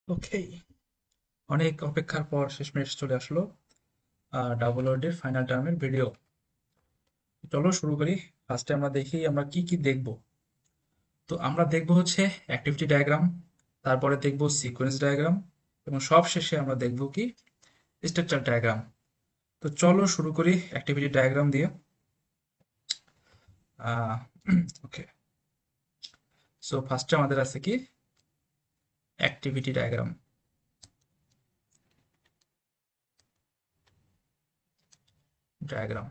ওকে, অনেক অপেক্ষার পর শেষমেশ চলে আসলো ডাবল ওয়ার্ডের ফাইনাল টার্মের ভিডিও। চলো শুরু করি। ফার্স্টে আমরা দেখি আমরা কি কি দেখব। তো আমরা দেখব হচ্ছে অ্যাক্টিভিটি ডায়াগ্রাম, তারপরে দেখব সিকোয়েন্স ডায়াগ্রাম, এবং সব শেষে আমরা দেখব কি স্ট্রাকচার ডায়াগ্রাম। তো চলো শুরু করি অ্যাক্টিভিটি ডায়াগ্রাম দিয়ে। ওকে, সো ফার্স্টে আমাদের আছে কি অ্যাক্টিভিটি ডায়াগ্রাম। ডায়াগ্রাম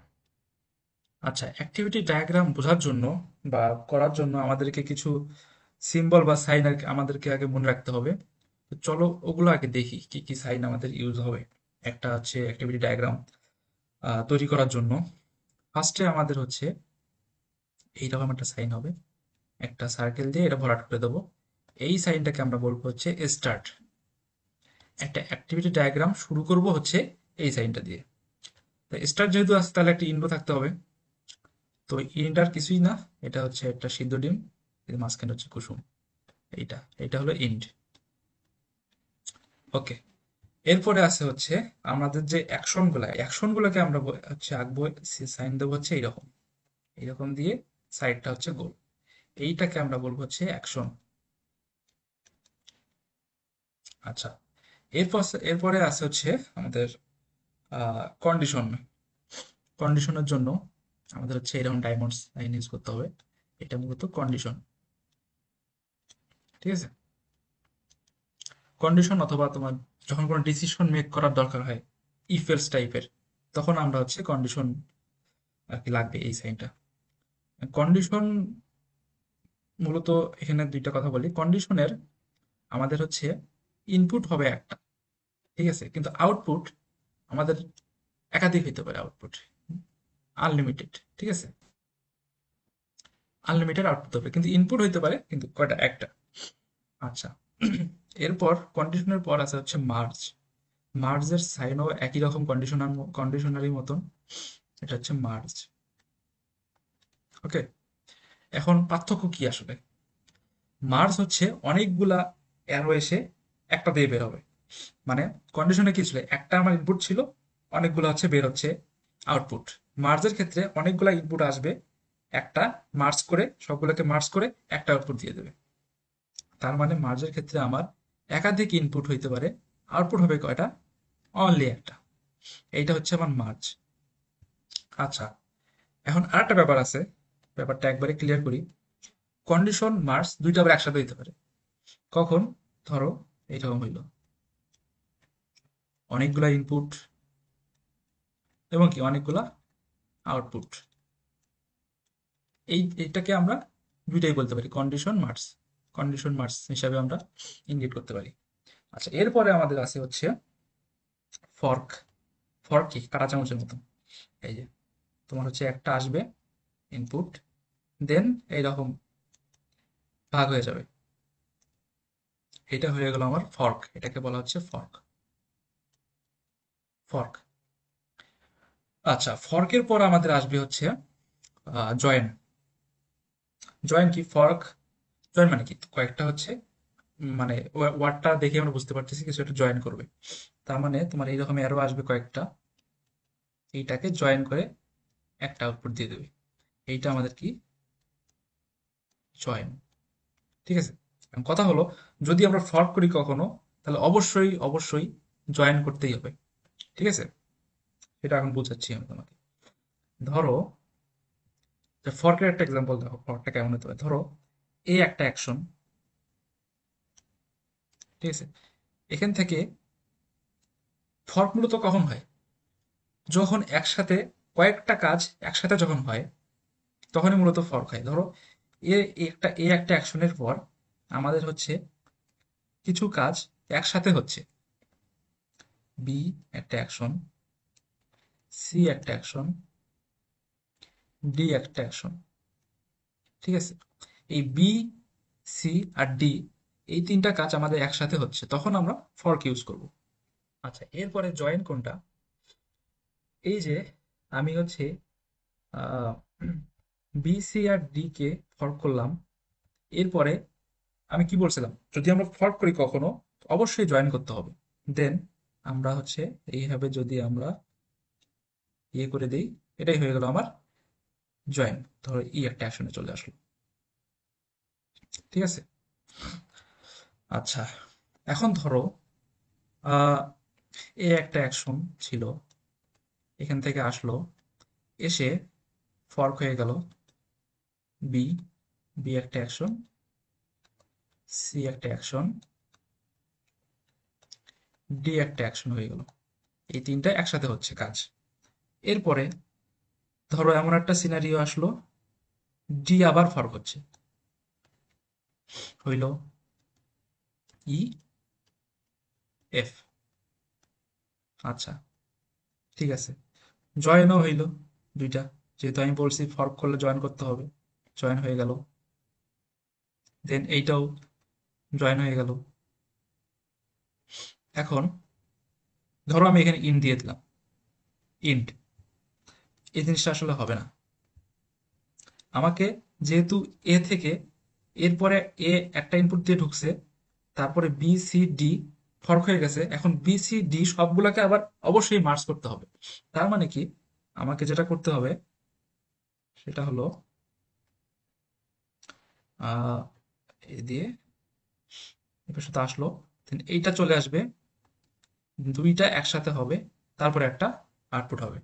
আচ্ছা, অ্যাক্টিভিটি ডায়াগ্রাম বোঝার জন্য বা করার জন্য আমাদেরকে কিছু সিম্বল বা সাইন আমাদেরকে আগে মনে রাখতে হবে। তো চলো ওগুলো আগে দেখি কি কি সাইন আমাদের ইউজ হবে একটা হচ্ছে অ্যাক্টিভিটি ডায়াগ্রাম তৈরি করার জন্য। ফার্স্টে আমাদের হচ্ছে এইরকম একটা সাইন হবে, একটা সার্কেল দিয়ে এটা ভরাট করে দেবো। এই সাইনটাকে আমরা বলবো হচ্ছে স্টার্ট। একটা অ্যাক্টিভিটি ডায়াগ্রাম শুরু করব হচ্ছে এই সাইনটা দিয়ে। তো স্টার্ট যেহেতু আছে তাহলে একটা ইন্ডো থাকতে হবে। তো ইন্ডার কিছুই না, এটা হচ্ছে একটা সিদ্ধ ডিম, এর মাঝখানে হচ্ছে কুসুম। এইটা এইটা হলো ইন্ড। ওকে, এরপরে আছে হচ্ছে আমাদের যে অ্যাকশন গুলোকে আমরা হচ্ছে আঁকবো। সাইন দেবো হচ্ছে এইরকম, এইরকম দিয়ে সাইডটা হচ্ছে গোল। এইটাকে আমরা বলবো হচ্ছে অ্যাকশন। আচ্ছা, এরপর এরপরে আছে হচ্ছে আমাদের কন্ডিশন। কন্ডিশনের জন্য আমাদের হচ্ছে এরকম ডায়মন্ড লাইন ইউজ করতে হবে। এটা মূলত কন্ডিশন। ঠিক আছে, কন্ডিশন অথবা তোমার যখন কোনো ডিসিশন মেক করার দরকার হয় ইফ এলস টাইপের, তখন আমরা হচ্ছে কন্ডিশন আর কি লাগবে এই সাইনটা। কন্ডিশন মূলত এখানে দুইটা কথা বলি। কন্ডিশনের আমাদের হচ্ছে ইনপুট হবে একটা, ঠিক আছে, কিন্তু আউটপুট আমাদের একাধিক হইতে পারে। আউটপুট আনলিমিটেড, ঠিক আছে, আনলিমিটেড আউটপুট হবে, কিন্তু ইনপুট হইতে পারে কিন্তু কয়টা, একটা। আচ্ছা, এরপর কন্ডিশনের পর আছে হচ্ছে মার্জ। মার্জের সাইনও একই রকম কন্ডিশনারি মতন। এটা হচ্ছে মার্জ। ওকে, এখন পার্থক্য কি আসলে? মার্জ হচ্ছে অনেকগুলা অ্যারো এসে একটা দিয়ে বের হবে। মানে কন্ডিশনে কি ছিল, একটা আমার ইনপুট ছিল, অনেকগুলো হচ্ছে বের হচ্ছে আউটপুট। মার্জের ক্ষেত্রে অনেকগুলা ইনপুট আসবে, একটা মার্জ করে সবগুলোকে মার্জ করে একটা আউটপুট দিয়ে দেবে। তার মানে মার্জের ক্ষেত্রে আমার একাধিক ইনপুট হইতে পারে, আউটপুট হবে কয়টা, অনলি একটা। এইটা হচ্ছে আমার মার্জ। আচ্ছা, এখন আরেকটা ব্যাপার আছে, ব্যাপারটা একবারে ক্লিয়ার করি। কন্ডিশন মার্জ দুইটা আবার একসাথে হইতে পারে। কখন? ধরো এইরকম হইলো, অনেকগুলা ইনপুট এবং কি অনেকগুলা আউটপুট। এইটাকে আমরা দুইটাই বলতে পারি কন্ডিশন মার্কস। কন্ডিশন মার্কস হিসাবে আমরা ইঙ্গিত করতে পারি। আচ্ছা, এরপরে আমাদের আছে হচ্ছে ফর্ক। ফর্ক কি কাঁটা চামচের মতো। এই যে তোমার হচ্ছে একটা আসবে ইনপুট, দেন এইরকম ভাগ হয়ে যাবে। এটা হয়ে গেল আমার ফর্ক, এটাকে বলা হচ্ছে ফর্ক। ফর্ক। আচ্ছা, ফর্কের পর আমাদের আসবে হচ্ছে জয়েন। জয়েন কি, ফর্ক জয়েন মানে কি, কয়েকটা হচ্ছে মানে ওয়ার্ডটা দেখে আমরা বুঝতে পারতেছি কিছু একটা জয়েন করবে। তার মানে তোমার এইরকম অ্যারো আসবে কয়েকটা, এইটাকে জয়েন করে একটা আউটপুট দিয়ে দেবে। এইটা আমাদের কি, জয়েন। ঠিক আছে, এখন কথা হলো, যদি আমরা ফর্ক করি কখনো, তাহলে অবশ্যই অবশ্যই জয়েন করতেই হবে। ঠিক আছে, সেটা এখন বুঝাচ্ছি আমি তোমাকে। ধরো ফর্কের একটা এক্সাম্পল দেখো, ফর্কটা কেমন হতে পারে। ধরো এই একটা অ্যাকশন, ঠিক আছে, এখান থেকে ফর্ক মূলত কখন হয়, যখন একসাথে কয়েকটা কাজ একসাথে যখন হয় তখনই মূলত ফর্ক হয়। ধরো এ একটা অ্যাকশনের পর আমাদের হচ্ছে কিছু কাজ একসাথে হচ্ছে, বি একটা অ্যাকশন, সি একটা অ্যাকশন, ডি একটা অ্যাকশন। ঠিক আছে, এই বি, সি আর ডি, এই তিনটা কাজ আমাদের একসাথে হচ্ছে, তখন আমরা ফর্ক ইউজ করব। আচ্ছা, এরপরে জয়েন কোনটা, এই যে আমি হচ্ছে বি, সি আর ডি কে ফর্ক করলাম। এরপরে আমি কি বলছিলাম, যদি আমরা ফর্ক করি কখনো, অবশ্যই জয়েন করতে হবে। দেন আমরা হচ্ছে এইভাবে যদি আমরা ইয়ে করে দিই, এটাই হয়ে গেল আমার জয়েন। ধরো একটা অ্যাকশনে চলে আসলো। ঠিক আছে। আচ্ছা, এখন ধরো আহ একটা অ্যাকশন ছিল, এখান থেকে আসলো, এসে ফর্ক হয়ে গেল বি, বি একটা অ্যাকশন, সি একটা অ্যাকশন, ডি একটা অ্যাকশন হয়ে গেল। এই তিনটা একসাথে হচ্ছে কাজ। এরপরে ধরো এমন একটা সিনারিও আসলো, ডি আবার ফর্ক হচ্ছে, হইল ই এফ। আচ্ছা, ঠিক আছে, জয়েনও হইল দুইটা, যেহেতু আমি বলছি ফর্ক করলে জয়েন করতে হবে, জয়েন হয়ে গেল। দেন এইটাও জয়েন হয়ে গেল। এখন ধরো আমি এখানে ইন্ট দিয়ে দিলাম, ইন্ট, এই জিনিসটা আসলে হবে না। আমাকে যেহেতু এ থেকে এরপরে এ একটা ইনপুট দিয়ে ঢুকছে, তারপরে বি সি ডি ফর্ক হয়ে গেছে, এখন বি সি ডি সবগুলোকে আবার অবশ্যই মার্জ করতে হবে। তার মানে কি, আমাকে যেটা করতে হবে সেটা হলো আহ এ দিয়ে এর সাথে আসলো, then এইটা চলে আসবে, দুইটা একসাথে হবে, তারপরে একটা আউটপুট হবে।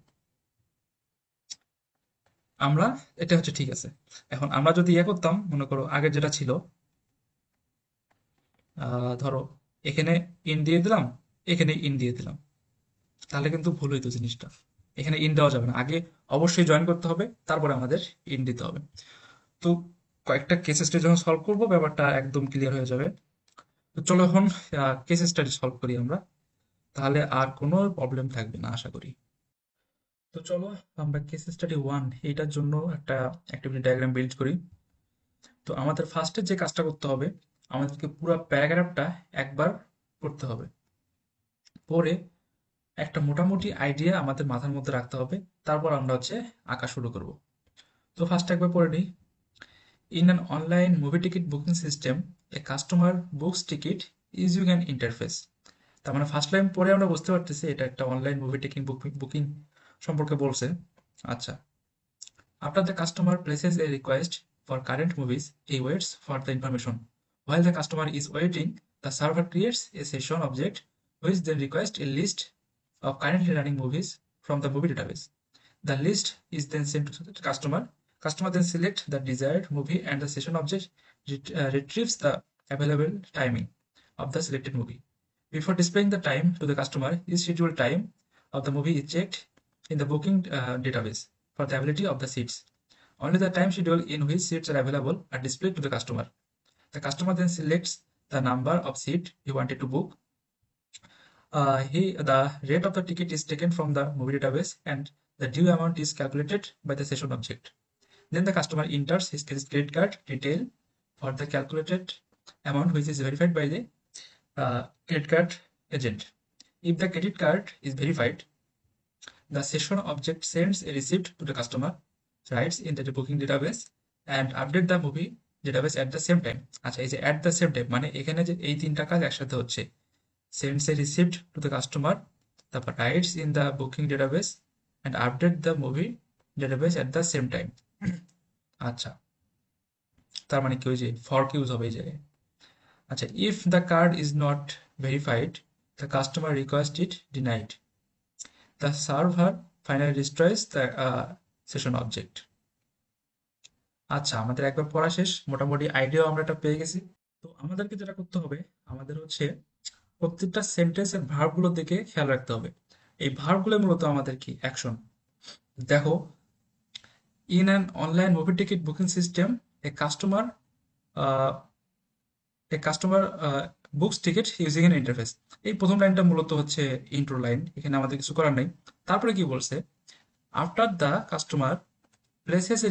আমরা এটা হচ্ছে ঠিক আছে। এখন আমরা যদি ইয়ে করতাম, মনে করো আগে যেটা ছিল, ধরো এখানে ইন দিয়ে দিলাম, এখানে ইন দিয়ে দিলাম, তাহলে কিন্তু ভুল হইতো জিনিসটা। এখানে ইন দেওয়া যাবে না, আগে অবশ্যই জয়েন করতে হবে, তারপরে আমাদের ইন দিতে হবে। তো কয়েকটা কেস স্টাডি যখন সলভ করবো, ব্যাপারটা একদম ক্লিয়ার হয়ে যাবে। তো চলো এখন কেস স্টাডি সলভ করি আমরা, তাহলে আর কোনো প্রবলেম থাকবে না আশা করি। তো চলো আমরা কেস স্টাডি 1 এইটার জন্য একটা অ্যাক্টিভিটি ডায়াগ্রাম বিল্ড করি। তো আমাদের ফার্স্টে যে কাজটা করতে হবে, আমাদেরকে পুরো প্যারাগ্রাফটা একবার পড়তে হবে, পড়ে একটা মোটামুটি আইডিয়া আমাদের মাথার মধ্যে রাখতে হবে, তারপর আমরা হচ্ছে আঁকা শুরু করব। তো ফার্স্ট একবার পড়ে নিই। In an online movie ticket booking system, A customer books ticket using an interface. তার মানে ফার্স্ট লাইন পড়ে আমরা বুঝতে পারতেছি এটা একটা অনলাইন মুভি টিকিট বুকিং সম্পর্কে বলছে। আচ্ছা, after the customer places a request for current movies, he waits for the information. While the customer is waiting, the server creates a session object which then requests a list of currently running movies from the movie database. The list is then sent to the customer. Customer then selects the desired movie and the session object retrieves the available timing of the selected movie. Before displaying the time to the customer, his scheduled time of the movie is checked in the booking database for the availability of the seats. Only the time schedule in which seats are available are displayed to the customer. The customer then selects the number of seat he wanted to book. The rate of the ticket is taken from the movie database and the due amount is calculated by the session object. Then the customer enters his credit card detail for the calculated amount, which is verified by the credit card agent. If the credit card is verified, the session object sends a receipt to the customer, writes in the booking database and update the movie database at the same time. আচ্ছা, এই যে at the same time মানে এখানে যে এই তিনটা কাজ একসাথে হচ্ছে, sends a receipt to the customer, তারপর writes in the booking database and update the movie database at the same time. আচ্ছা, তার মানে কি ওই যে ফর্ক ইউজ হবে এই জায়গায়। আচ্ছা, if the card is not verified, the customer request it denied. The server finally destroys the session object. আচ্ছা, আমাদের একবার পড়া শেষ, মোটামুটি আইডিয়াও আমরা এটা পেয়ে গেছি। তো আমাদেরকে যেটা করতে হবে, আমাদের হচ্ছে প্রত্যেকটা সেন্টেন্সের ভার্বগুলোর দিকে খেয়াল রাখতে হবে। এই ভার্বগুলো মূলত আমাদের কি অ্যাকশন। দেখো, in an online movie ticket booking system, A customer A customer books ticket using N interface. এই প্রথম লাইনটা মূলত হচ্ছে ইন্ট্রো লাইন, এখানে আমাদের কিছু করার নেই। তারপরে কি বলছে, after the customer places a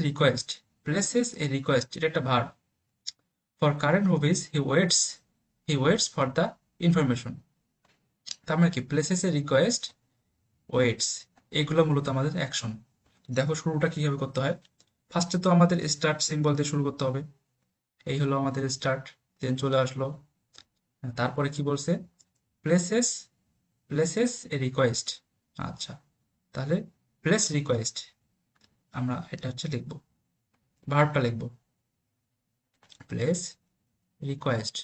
request, এটা একটা verb, for current movies he waits for the information. তার মানে কি প্লেসেস এ রিকোয়েস্ট, ওয়েটস, এগুলো মূলত আমাদের অ্যাকশন। দেখো শুরুটা কিভাবে করতে হয়। ফার্স্টে তো আমাদের স্টার্ট সিম্বল দিয়ে শুরু করতে হবে, এই হলো আমাদের স্টার্ট, দেন চলে আসলো তারপরে কি বলছে, প্লেসেস প্লেসেস এ রিকোয়েস্ট। আচ্ছা, তাহলে প্লেস রিকোয়েস্ট আমরা এটা হচ্ছে লিখবো, ভার্বটা লিখবো, প্লেস রিকোয়েস্ট,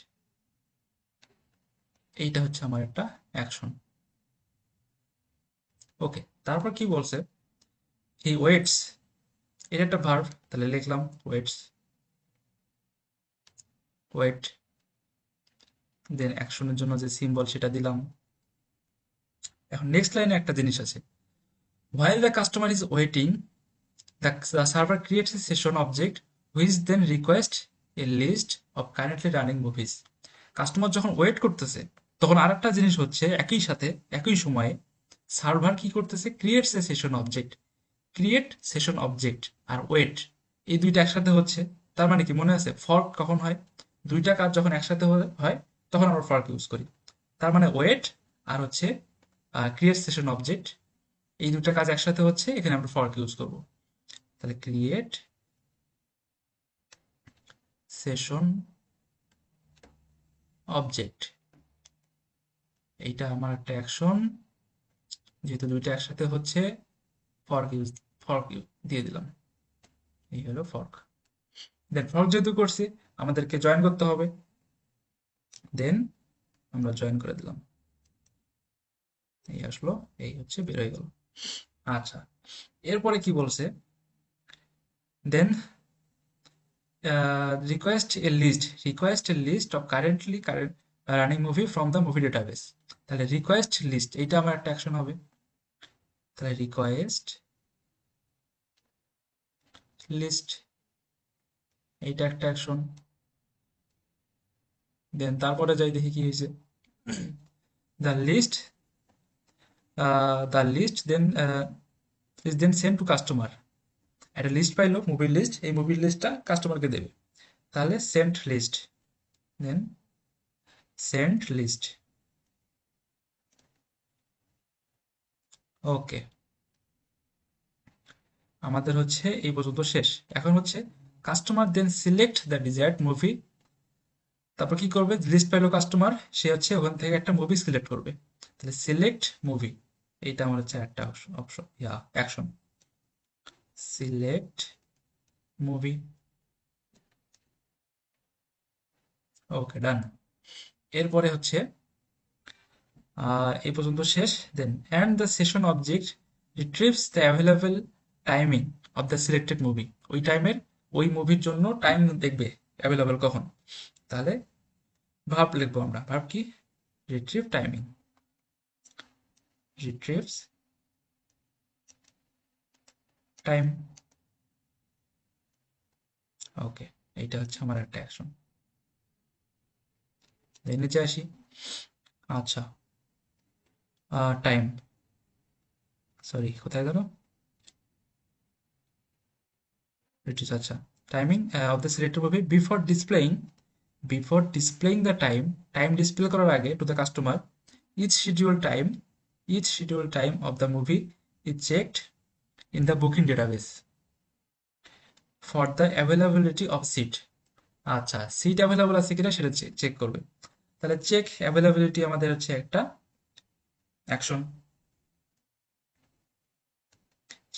এইটা হচ্ছে আমার একটা অ্যাকশন। ওকে, তারপর কি বলছে, হি ওয়েটস, এটা একটা ভার্ব, তাহলে লিখলাম ওয়েটস, ওয়েট, দেন অ্যাকশনের জন্য যে সিম্বল সেটা দিলাম। এখন নেক্সট লাইনে একটা জিনিস আছে, while the customer is waiting, the server creates a session object which then requests a list of currently running movies. Customer যখন ওয়েট করতেছে তখন আরেকটা জিনিস হচ্ছে, একই সাথে একই সময়ে সার্ভার কি করতেছে, creates a session object, create session object আর ওয়েট, এই দুইটা একসাথে হচ্ছে। তার মানে কি মনে আছে ফর্ক কখন হয়, দুইটা কাজ যখন একসাথে হয় তখন আমরা ফর্ক ইউজ করি। তার মানে ওয়েট আর হচ্ছে ক্রিয়েট সেশন অবজেক্ট, এই দুটো কাজ একসাথে হচ্ছে, এখানে আমরা ফর্ক ইউজ করব। তাহলে ক্রিয়েট সেশন অবজেক্ট, এইটা আমার একটা অ্যাকশন, যেহেতু দুইটা একসাথে হচ্ছে ফর্ক দিয়ে দিলাম, এই হলো ফর্ক। দেন ফর্ক যেহেতু করছি আমাদেরকে জয়েন করতে হবে, দেন আমরা জয়েন করে দিলাম, এই আসলো, এই হচ্ছে বের হয়ে গেল। আচ্ছা, এরপরে কি বলছে, then request a list of current running movie from the movie database. তাহলে রিকোয়েস্ট লিস্ট, এইটা আমার একটা অ্যাকশন হবে, তাহলে রিকোয়েস্ট লিস্ট, এইটা একটা অ্যাকশন। দেন তারপরে যাই দেখি কি হয়েছে, the list then is then send to customer, একটা লিস্ট পাইলো মুভির লিস্ট, এই মুভির লিস্টটা কাস্টমারকে দেবে, তাহলে sent list, then sent list. Okay, আমাদের হচ্ছে এই পর্যন্ত শেষ। এখন হচ্ছে customer then select the desired movie, তারপর কি করবে, লিস্ট পাইলো কাস্টমার, সে হচ্ছে ওখান থেকে একটা মুভি সিলেক্ট করবে, তাহলে সিলেক্ট মুভি, এইটা আমার হচ্ছে একটা অপশন ইয়া action, select movie. Okay, done. এরপরে হচ্ছে এই পর্যন্ত শেষ, then and the session object retrieves the available timing of the selected movie, ওই টাইমের ওই মুভির জন্য টাইম দেখবে অ্যাভেলেবল কখন, তাহলে ভার্ব লিখবো আমরা, ভার্ব কি, রিট্রিভ টাইমিং, রিট্রিভস টাইম। ওকে, এইটা হচ্ছে আমার একটা অ্যাকশন। নিচে আসি, আচ্ছা, টাইম, সরি কোথায় গেল, রিট্রিভ, আচ্ছা, timing of the selected movie before displaying the time, time display করার আগে to the customer, each schedule time each schedule time of the movie is checked in the booking database for the availability of seat. আচ্ছা, seat available আছে কিনা সেটা check করবে, তাহলে check availability আমাদের হচ্ছে একটা অ্যাকশন,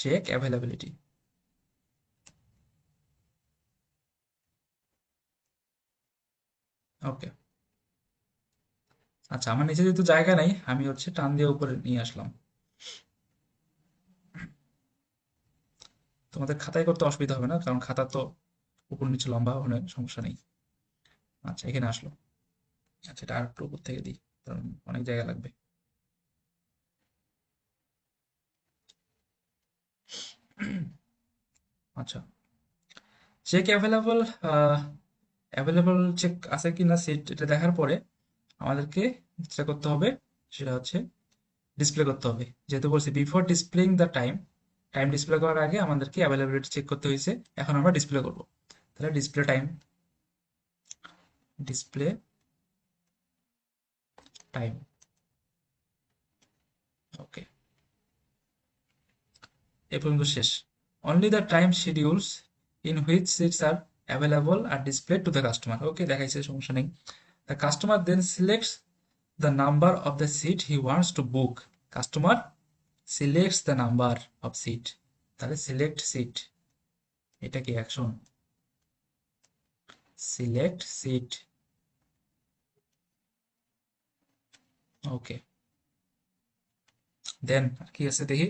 চেক অ্যাভেলেবিলিটি। ওকে, আচ্ছা, আমার নিচে যেহেতু জায়গা নাই আমি হচ্ছে টান দিয়ে উপরে নিয়ে আসলাম, তোমাদের খাতায় করতে অসুবিধা হবে না, কারণ খাতা তো উপর নিচে লম্বা, অনেক সমস্যা নেই। আচ্ছা, এখানে আসলো, আচ্ছা এটা আর একটু উপর থেকে দিই, কারণ অনেক জায়গা লাগবে। আচ্ছা, চেক অ্যাভেলেবল, অ্যাভেলেবল চেক আছে কিনা সেট, এটা দেখার পরে আমাদেরকে যেটা করতে হবে সেটা হচ্ছে ডিসপ্লে করতে হবে, যেহেতু বলছি before displaying the time, time display করার আগে আমাদেরকে অ্যাভেলেবিলিটি চেক করতে হয়েছে, এখন আমরা ডিসপ্লে করব, তাহলে display time, display time. Okay, এ পর্যন্ত শেষ। Only the time schedules in which seats are available are display to the customer, okay দেখাইছে, সমস্যা নেই। The customer then selects the number of the seat he wants to book. Customer selects the number of seat. তাহলে select seat এটা কি action? select seat. ওকে, দেন কি আছে দেখি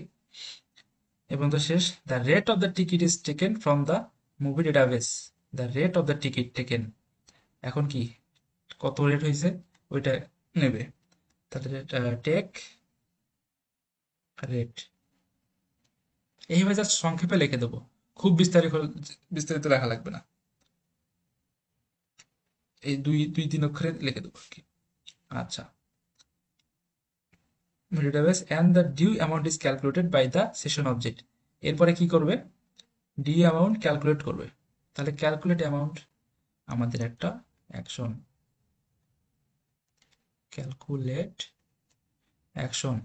এবং তো শেষ। The rate of the ticket is taken from the movie database. The rate of the ticket taken, এখন কি কত রেট হয়েছে ওইটা নেবে। তাহলে টেক রেট এইভাবে জাস্ট সংক্ষেপে লিখে দেবো, খুব বিস্তারিত বিস্তারিত লেখা লাগবে না, এই দুই দুই তিন অক্ষরে লিখে দেবো আর কি। আচ্ছা, database and the due amount is calculated by the session object. এরপরে কি করবে, ডি অ্যামাউন্ট ক্যালকুলেট করবে। তাহলে ক্যালকুলেট অ্যামাউন্ট আমাদের একটা action, calculate action,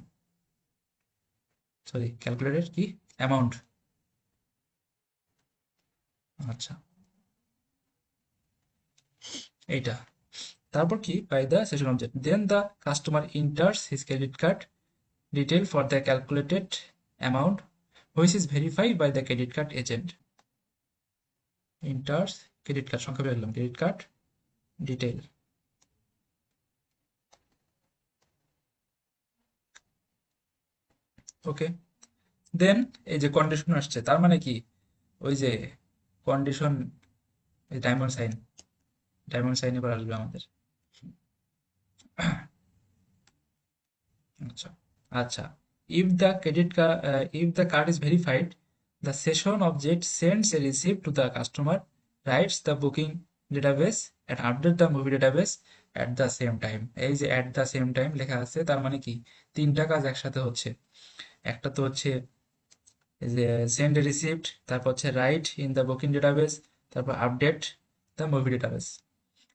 sorry calculated কি অ্যামাউন্ট। আচ্ছা এইটা, তারপর কি by the session object, then the customer enters his credit card detail for the calculated amount which is verified by the credit card agent. Enters credit card সংক্ষেপে লিখলাম, credit card detail. Okay, then এই যে condition আসছে, তার মানে কি ওই যে condition, diamond sign, diamond sign এবার আসবে আমাদের। আচ্ছা আচ্ছা, if the credit card if the card is verified, the session object sends a receipt to the customer, writes the booking database and update the movie database at the same time। এই যে at the same time লেখা আছে, তার মানে কি তিনটা কাজ একসাথে হচ্ছে। একটা তো হচ্ছে এই যে সেন্ড এ রিসিপ্ট, তারপর হচ্ছে right in the booking database, তারপর আপডেট দ্য মুভি ডেটাবেস।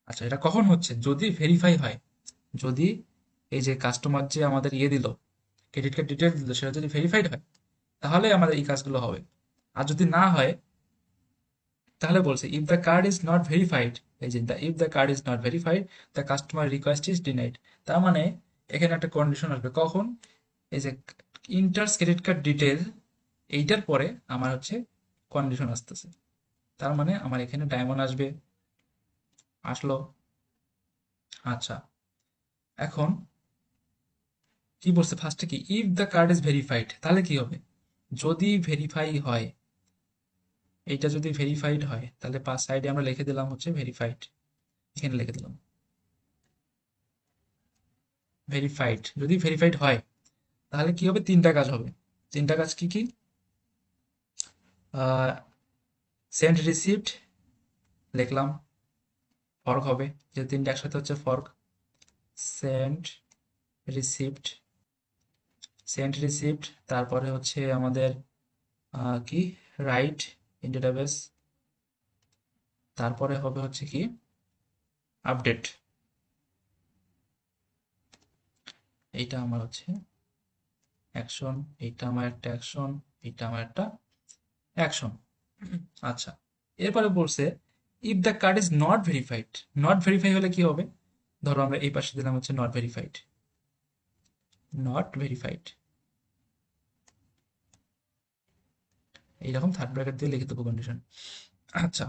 আচ্ছা, এটা কখন হচ্ছে, যদি ভেরিফাই হয়, যদি এই যে কাস্টমার যে আমাদের ইয়ে দিল, ক্রেডিট কার্ড ডিটেলস দিল, সেটা যদি ভেরিফাইড হয় তাহলে আমাদের এই কাজগুলো হবে। আর যদি না হয় তাহলে বলছে if the card is not verified, এই যে if the card is not verified the customer request is denied. তার মানে এখানে একটা কন্ডিশন আসবে, কখন, এই যে ইন্টার্স ক্রেডিট কার্ড ডিটেল, এইটার পরে আমার হচ্ছে কন্ডিশন আসতেছে। তার মানে আমার এখানে ডায়মন্ড আসবে, আসলো। আচ্ছা, এখন কি বলছে ফার্স্টে, কি if the card is verified, তাহলে কি হবে, যদি ভেরিফাই হয়, এইটা যদি ভেরিফাইড হয় তাহলে পাঁচ সাইডে আমরা লিখে দিলাম হচ্ছে ভেরিফাইড, এখানে লিখে দিলাম ভেরিফাইড। যদি ভেরিফাইড হয় তাহলে কি হবে, তিনটা কাজ হবে। তিনটা কাজ কি কি, সেন্ড রিসিপ্ট লিখলাম, ফর্ক হবে, যে তিনটা একসাথে হচ্ছে fork. Send receipt, send receipt, তারপরে হচ্ছে আমাদের কি রাইট ইন ডেটাবেস, তারপরে হবে হচ্ছে কি আপডেট। এইটা আমার হচ্ছে অ্যাকশন, এইটা আমার একটা অ্যাকশন, এইটা আমার একটা অ্যাকশন। আচ্ছা, এরপরে বলছে if the card is not verified, not verify হলে কি হবে, ধরো আমরা এই পাশে দিলাম হচ্ছে নট ভেরিফাইড, নট ভেরিফাইড, এইরকম থার্ড ব্র্যাকেট দিয়ে লিখে দেবো কন্ডিশন। আচ্ছা,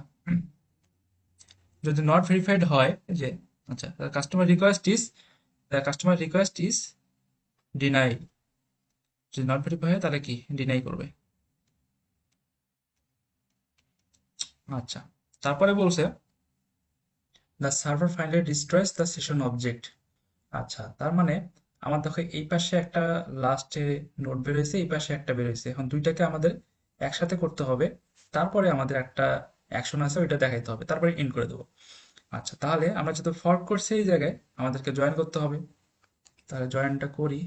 যদি নট ভেরিফাইড হয়, এই যে আচ্ছা, কাস্টমার রিকোয়েস্ট ইজ ডিনাই, যদি নট ভেরিফাই হয় তাহলে কি ডিনাই করবে। আচ্ছা, তারপরে বলছে the server finally destroys the session object. আচ্ছা, তার মানে আমার দেখো এই পাশে একটা লাস্টে নোট বেরোইছে, এই পাশে একটা বেরোইছে, এখন দুইটাকে আমাদের একসাথে করতে হবে, তারপরে আমাদের একটা অ্যাকশন আছে ওইটা দেখাইতে হবে, তারপরে ইন করে দেবো। আচ্ছা, তাহলে আমরা যেহেতু ফর্ক করছি এই জায়গায় আমাদেরকে জয়েন করতে হবে, তাহলে জয়েনটা করি,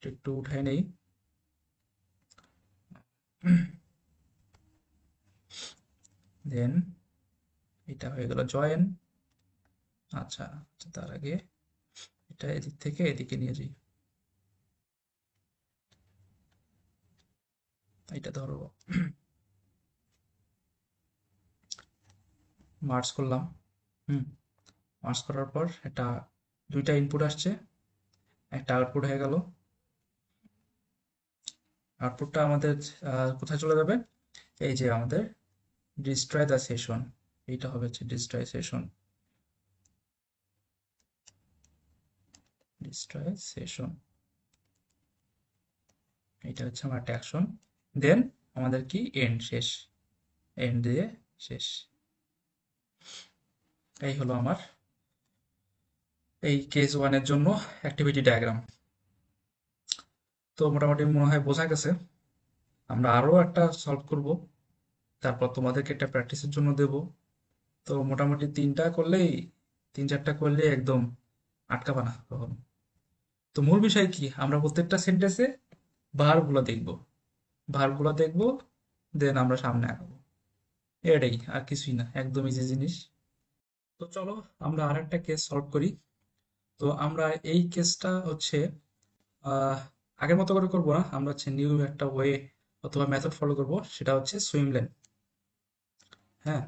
একটু উঠাই নেই। দেন এটা হয়ে গেল জয়েন। আচ্ছা আচ্ছা, তার আগে এটা এদিক থেকে এদিকে নিয়ে যাই, এটা ধরো মার্জ করলাম। হুম, মার্জ করার পর একটা দুইটা ইনপুট আসছে, একটা আউটপুট হয়ে গেল। আউটপুটটা আমাদের কোথায় চলে যাবে? এই যে আমাদের ডিস্ট্রয় দ্য সেশন, এইটা হবে হচ্ছে ডিস্ট্রয় সেশন। ডিস্ট্রয় সেশন, এটা হচ্ছে আমার একটা অ্যাকশন। দেন আমাদের কি এন্ড, শেষ। এন্ড দিয়ে শেষ। এই হলো আমার এই কেস ওয়ানের জন্য অ্যাক্টিভিটি ডায়াগ্রাম। তো মোটামুটি মনে হয় বোঝা গেছে। আমরা আরো একটা সলভ করব, তারপর তোমাদেরকে একটা প্র্যাকটিসের জন্য দেব। তো মোটামুটি তিনটা করলেই, তিন চারটা করলেই একদম আটকাবা না তখন। তো মূল বিষয় কি, আমরা প্রত্যেকটা সেন্টেন্সে ভার্বগুলো দেখব, ভার্বগুলো দেখব, দেন আমরা সামনে আগাবো। এটাই, আর কিছুই না, একদম ইজি জিনিস। তো চলো আমরা আর একটা কেস সলভ করি। তো আমরা এই কেসটা হচ্ছে আহ, আগের মতো করে করবো না, আমরা হচ্ছে নিউ একটা ওয়ে অথবা মেথড ফলো করব, সেটা হচ্ছে সুইম লেন। হ্যাঁ,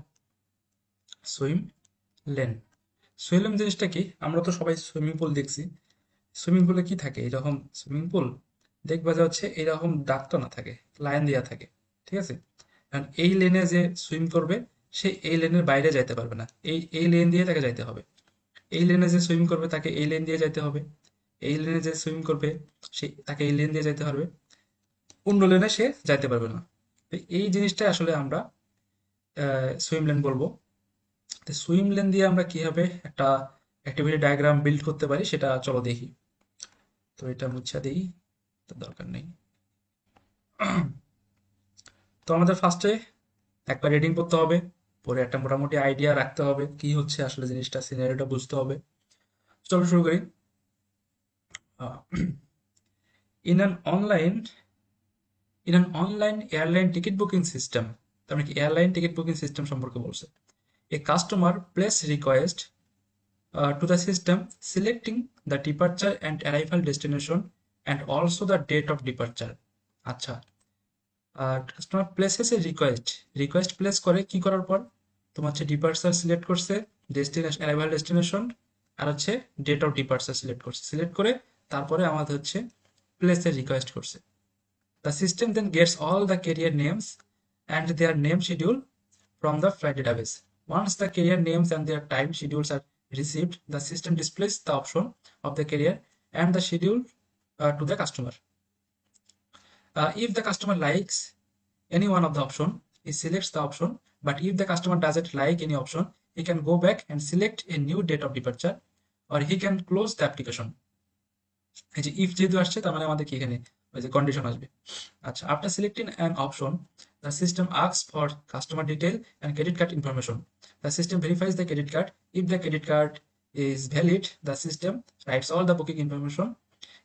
সুইম লেন। সুইম লেন জিনিসটা কি, আমরা তো সবাই সুইমিং পুল দেখছি। সুইমিং পুলে কি থাকে, এরকম সুইমিং পুল দেখবা যে হচ্ছে এরকম দাগটা না থাকে, লাইন দেওয়া থাকে, ঠিক আছে? কারণ এই লেনে যে সুইম করবে, সে এই লেনের বাইরে যাইতে পারবে না, এই লেন দিয়ে তাকে যাইতে হবে। এই লেনে যে সুইম করবে তাকে এই লেন দিয়ে যাইতে হবে, এই লেনে যে সুইম করবে সে তাকে এই লেন দিয়ে যাইতে হবে, অন্য লেনে সে যাইতে পারবে না। তো এই জিনিসটা আসলে আমরা সুইম লেন বলবো। তো সুইম লেন দিয়ে আমরা কিভাবে একটা অ্যাক্টিভিটি ডায়াগ্রাম বিল্ড করতে পারি সেটা চলো দেখি। তো এটা মুছা দিই, তো দরকার নেই। তো আমাদের ফার্স্টে একবার রিডিং করতে হবে, পরে একটা মোটামুটি আইডিয়া রাখতে হবে কি হচ্ছে আসলে জিনিসটা, সিনারিওটা বুঝতে হবে। চলো শুরু করি। In an online in an online airline ticket booking system, তার মানে কি এয়ারলাইন টিকিট বুকিং সিস্টেম সম্পর্কে বলছে। A customer place request to the system selecting the departure and arrival destination and also the date of departure. আচ্ছা, আর customer places a request, request place করে কি করার পর তোমার হচ্ছে ডিপার্চার সিলেক্ট করছে, ডেস্টিনেশন অ্যারাইভাল ডেস্টিনেশন, আর হচ্ছে ডেট অফ ডিপার্চার সিলেক্ট করছে, সিলেক্ট করে তারপরে আমাদের হচ্ছে প্লেসে রিকোয়েস্ট করছে। The system then gets all the carrier names and their name schedule from the flight database. Once the carrier names and their time schedules are received, the system displays the option of the carrier and the schedule to the customer. If the customer likes any one of the option, he selects the option. But if the customer doesn't like any option, he can go back and select a new date of departure, or he can close the application. এই যে if যেহেতু আসছে তার মানে আমাদের কি এখানে ওই যে কন্ডিশন আসবে। আচ্ছা, after selecting an option, the system asks for customer detail and credit card information. The system verifies the credit card. If the credit card is valid, the system writes all the booking information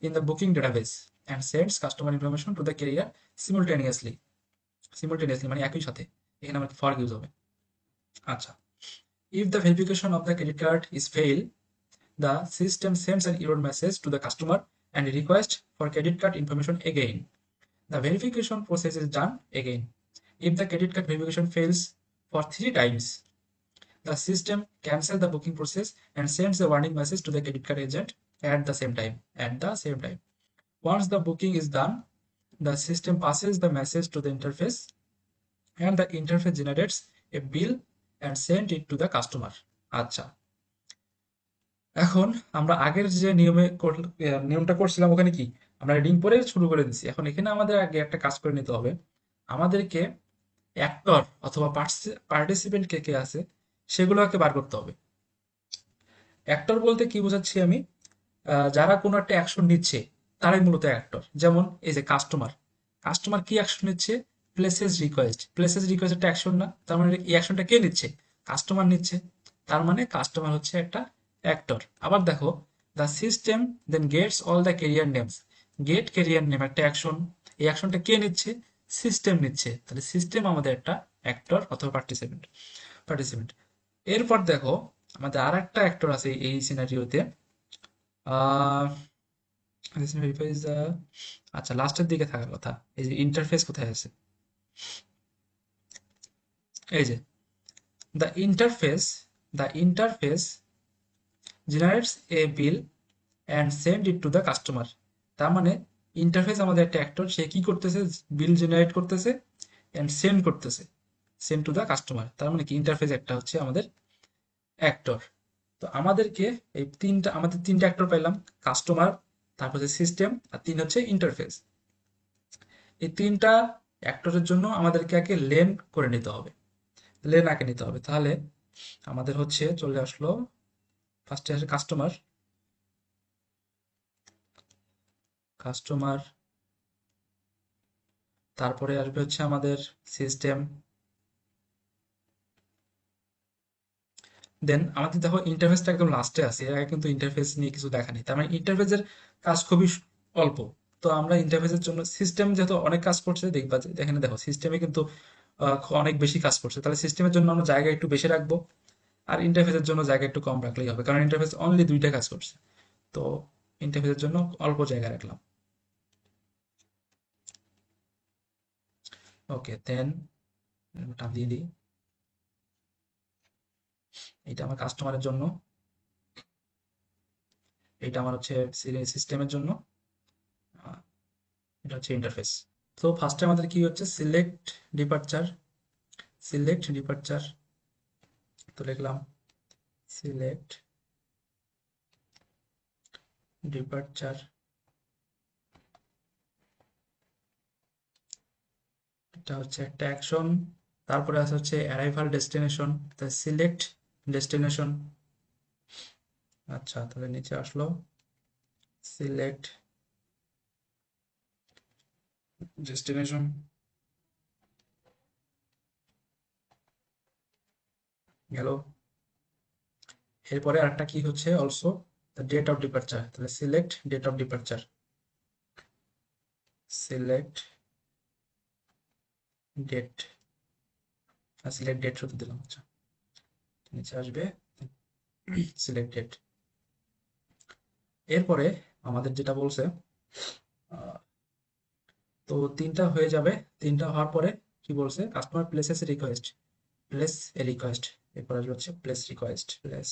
in the booking database and sends customer information to the carrier simultaneously. Simultaneously মানে একই সাথে, এখানে আমাদের for use হবে। আচ্ছা, if the verification of the credit card is fail, the system sends an error message to the customer and requests for credit card information again. The verification process is done again. If the credit card verification fails for 3 times, the system cancels the booking process and sends a warning message to the credit card agent at the same time. At the same time, once the booking is done, the system passes the message to the interface, and the interface generates a bill and sends it to the customer. আচ্ছা, এখন আমরা আগের যে নিয়মটা করছিলাম ওখানে কি আমরা রিডিং পরে শুরু করে দিছি। এখন এখানে আমাদের আগে একটা কাজ করে নিতে হবে, আমাদেরকে অ্যাক্টর অথবা পার্টিসিপেন্ট কে কে আছে সেগুলোকে বার করতে হবে। অ্যাক্টর বলতে কি বোঝাচ্ছি আমি, যারা কোনো একটা অ্যাকশন নিচ্ছে তারাই মূলত অ্যাক্টর। যেমন এই যে কাস্টমার, কাস্টমার কি অ্যাকশন নিচ্ছে, প্লেসেস রিকোয়েস্ট। প্লেসেস রিকোয়েস্ট একটা অ্যাকশন না, তার মানে এই অ্যাকশনটা কে নিচ্ছে, কাস্টমার নিচ্ছে, তার মানে কাস্টমার হচ্ছে একটা অ্যাক্টর। আবার দেখো, the system then gets all the carrier names, get carrier name একটা অ্যাকশন, এই অ্যাকশনটা কে নিচ্ছে, সিস্টেম নিচ্ছে, তাহলে সিস্টেম আমাদের একটা অ্যাক্টর অথবা পার্টিসিপেন্ট। পার্টিসিপেন্ট এরপর দেখো আমাদের আর একটা অ্যাক্টর আছে এই সিনারিওতে। আহ ভেরিফাইজ দ্য, আচ্ছা লাস্টের দিকে থাকার কথা, এই যে ইন্টারফেস কোথায় আছে, এই যে the interface, the interface generates A Bill and send it two the customer. তার মানে ইন্টারফেস আমাদের একটা অ্যাক্টর, সে কি করতেছে, বিল জেনারেট করতেছে অ্যান্ড সেন্ড করতেছে, সেন্ড টু দ্য কাস্টমার। তার মানে কি ইন্টারফেস একটা হচ্ছে আমাদের অ্যাক্টর। তো আমাদেরকে আমাদের তিনটা অ্যাক্টর পাইলাম, কাস্টমার, তারপর হচ্ছে সিস্টেম, আর তিন হচ্ছে ইন্টারফেস। এই তিনটা অ্যাক্টরের জন্য আমাদেরকে আগে লেন করে নিতে হবে, লেন আঁকে নিতে হবে। তাহলে আমাদের হচ্ছে চলে আসলো, ফার্স্টে আসে কাস্টমার, কাস্টমার, তারপরে আসবে হচ্ছে আমাদের সিস্টেম, দেন আমাদের দেখো ইন্টারফেসটা একদম লাস্টে আছে, এর আগে কিন্তু ইন্টারফেস নিয়ে কিছু দেখা নেই। তার মানে ইন্টারফেসের কাজ খুবই অল্প। তো আমরা ইন্টারফেসের জন্য, সিস্টেম যেহেতু অনেক কাজ করছে, দেখবা যে এখানে দেখো সিস্টেমে কিন্তু অনেক বেশি কাজ করছে, তাহলে সিস্টেমের জন্য আমরা জায়গা একটু বেশি রাখবো, আর ইন্টারফেসের জন্য জায়গা একটু কম রাখলেই হবে, কারণ ইন্টারফেস অনলি দুইটা কাজ করছে। তো ইন্টারফেসের জন্য অল্প জায়গা রাখলাম। ওকে, দেন টান দিয়ে দিই, এটা আমার কাস্টমারের জন্য, এটা আমার হচ্ছে সিস্টেমের জন্য, আহ, এটা হচ্ছে ইন্টারফেস। তো ফার্স্টে আমাদের কি হচ্ছে, সিলেক্ট ডিপারচার, সিলেক্ট ডিপারচার, তো লিখলাম সিলেক্ট ডিপারচার, এটা হচ্ছে একটা অ্যাকশন। তারপরে আছে হচ্ছে অ্যারাইভাল ডেস্টিনেশন, তা সিলেক্ট ডেস্টিনেশন। আচ্ছা, তাহলে নিচে আসলো সিলেক্ট ডেস্টিনেশন, গেল। এরপরে আরেকটা কি হচ্ছে also, the date of departure, তাহলে select date of departure, select date, select date শুধু দিলাম। আচ্ছা, নিচে আসবে সিলেক্ট ডেট। এরপরে আমাদের যেটা বলছে, আহ, তো তিনটা হয়ে যাবে, তিনটা হওয়ার পরে কি বলছে, কাস্টমার প্লেসেস রিকোয়েস্ট, প্লেস এ রিকোয়েস্ট, এরপর আসবে হচ্ছে প্লেস রিকোয়েস্ট, প্লেস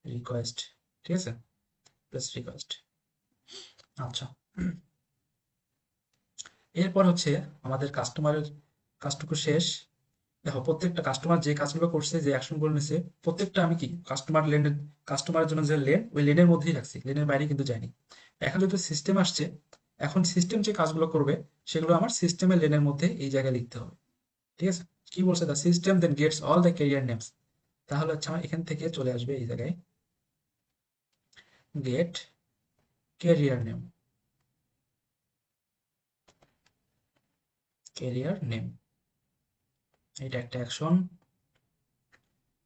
রিকোয়েস্ট, ঠিক আছে, প্লেস রিকোয়েস্ট। আচ্ছা, এরপর হচ্ছে আমাদের কাস্টমারের কাজটুকু শেষ। দেখো প্রত্যেকটা কাস্টমার যে কাজগুলো করছে, যে অ্যাকশনগুলো নিছে, প্রত্যেকটা আমি কি কাস্টমার লেনের, কাস্টমারের জন্য যে লেন, ওই লেনের মধ্যেই রাখছি, লেনের বাইরে কিন্তু যায়নি। এখন যেহেতু সিস্টেম আসছে, এখন সিস্টেম যে কাজগুলো করবে সেগুলো আমার সিস্টেমের লেনের মধ্যে এই জায়গায় লিখতে হবে। ঠিক আছে, কি বলছে, the system then gets all the carrier names. তাহলে হচ্ছে আমার এখান থেকে চলে আসবে এই জায়গায় get carrier name, carrier name, এটা একটা action,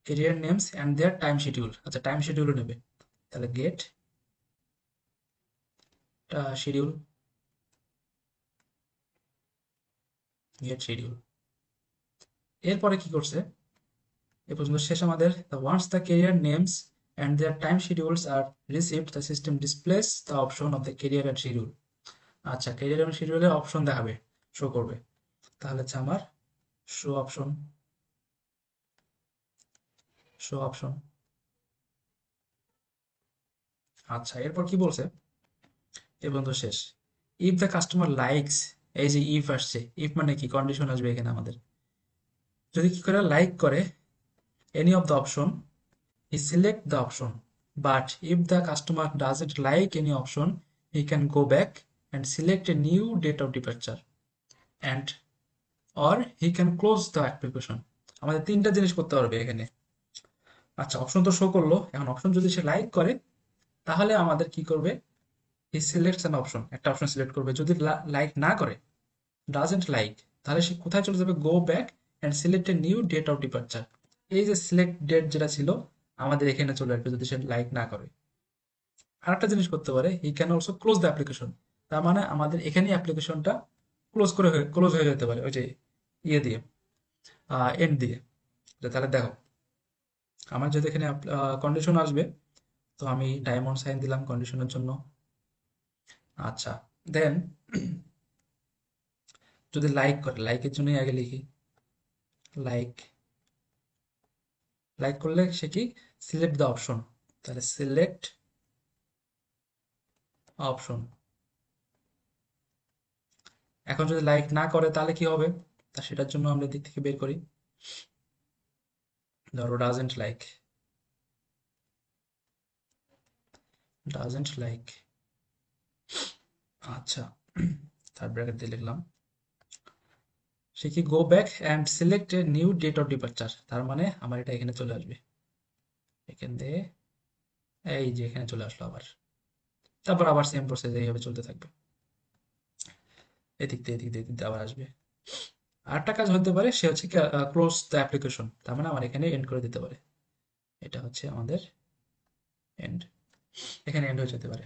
carrier names and their time schedule. আচ্ছা, টাইম শিডিউলও নেবে, তাহলে গেট শিডিউল, গেট শিডিউল। এরপরে কি করছে, এ পর্যন্ত শেষ আমাদের, the once the career names and their time schedules are received, the system displays the option of the career and schedule। আচ্ছা, career এবং শিডিউলের অপশন দেখাবে, শো করবে। তাহলে হচ্ছে আমার শো অপশন, শো অপশন। আচ্ছা, এরপর কি বলছে, এ পর্যন্ত শেষ। ইফ দ্য কাস্টমার লাইকস, এই যে ইফ আসছে, ইফ মানে কি কন্ডিশন আসবে এখানে আমাদের, যদি কি করে লাইক করে any of the option, he select the option. But if the customer doesn't like any option, he can go back and select a new date of departure, and or he can close the application। আমাদের তিনটা জিনিস করতে পারবে এখানে। আচ্ছা, option তো show করলো, এখন অপশন যদি সে লাইক করে তাহলে আমাদের কি করবে, হি সিলেক্টস অ্যান অপশন, একটা অপশন সিলেক্ট করবে। যদি লাইক না করে, ডাজেন্ট লাইক, তাহলে সে কোথায় চলে যাবে, go back and select a new date of departure. এই যে সিলেক্ট ডেট যেটা ছিল আমাদের এখানে চলে আসবে যদি সে লাইক না করে। আরেকটা জিনিস করতে পারে, he can also close the application. তার মানে আমাদের এখানেই অ্যাপ্লিকেশনটা ক্লোজ হয়ে যেতে পারে, ওই যে ইয়ে দিয়ে, এন্ড দিয়ে। তাহলে দেখো, আমার যদি এখানে কন্ডিশন আসবে, তো আমি ডায়মন্ড সাইন দিলাম কন্ডিশনের জন্য। আচ্ছা, দেন যদি লাইক করে, লাইকের জন্যই আগে লিখি, লাইক, লাইক করলে সে কি, সিলেক্ট দ্য অপশন, তাহলে সিলেক্ট অপশন। এখন যদি লাইক না করে তাহলে কি হবে, তা সেটার জন্য আমরা দিক থেকে বের করি। ধরো ডাজেন্ট লাইক, ডাজেন্ট লাইক। আচ্ছা, থার্ড ব্র্যাকেট দিয়ে লিখলাম, সে কি go back and select a new date of departure, তার মানে আমার এটা এখানে চলে আসবে, এখান দিয়ে এই যে এখানে চলে আসলো আবার। তারপর আবার সেম প্রসেস এইভাবে চলতে থাকবে, এদিক দিয়ে এদিক দিয়ে এদিক দিয়ে আবার আসবে। আরেকটা কাজ হতে পারে, সে হচ্ছে ক্লোজ দ্য অ্যাপ্লিকেশন, তার মানে আমার এখানে এন্ড করে দিতে পারে। এটা হচ্ছে আমাদের এন্ড, এখানে এন্ড হয়ে যেতে পারে।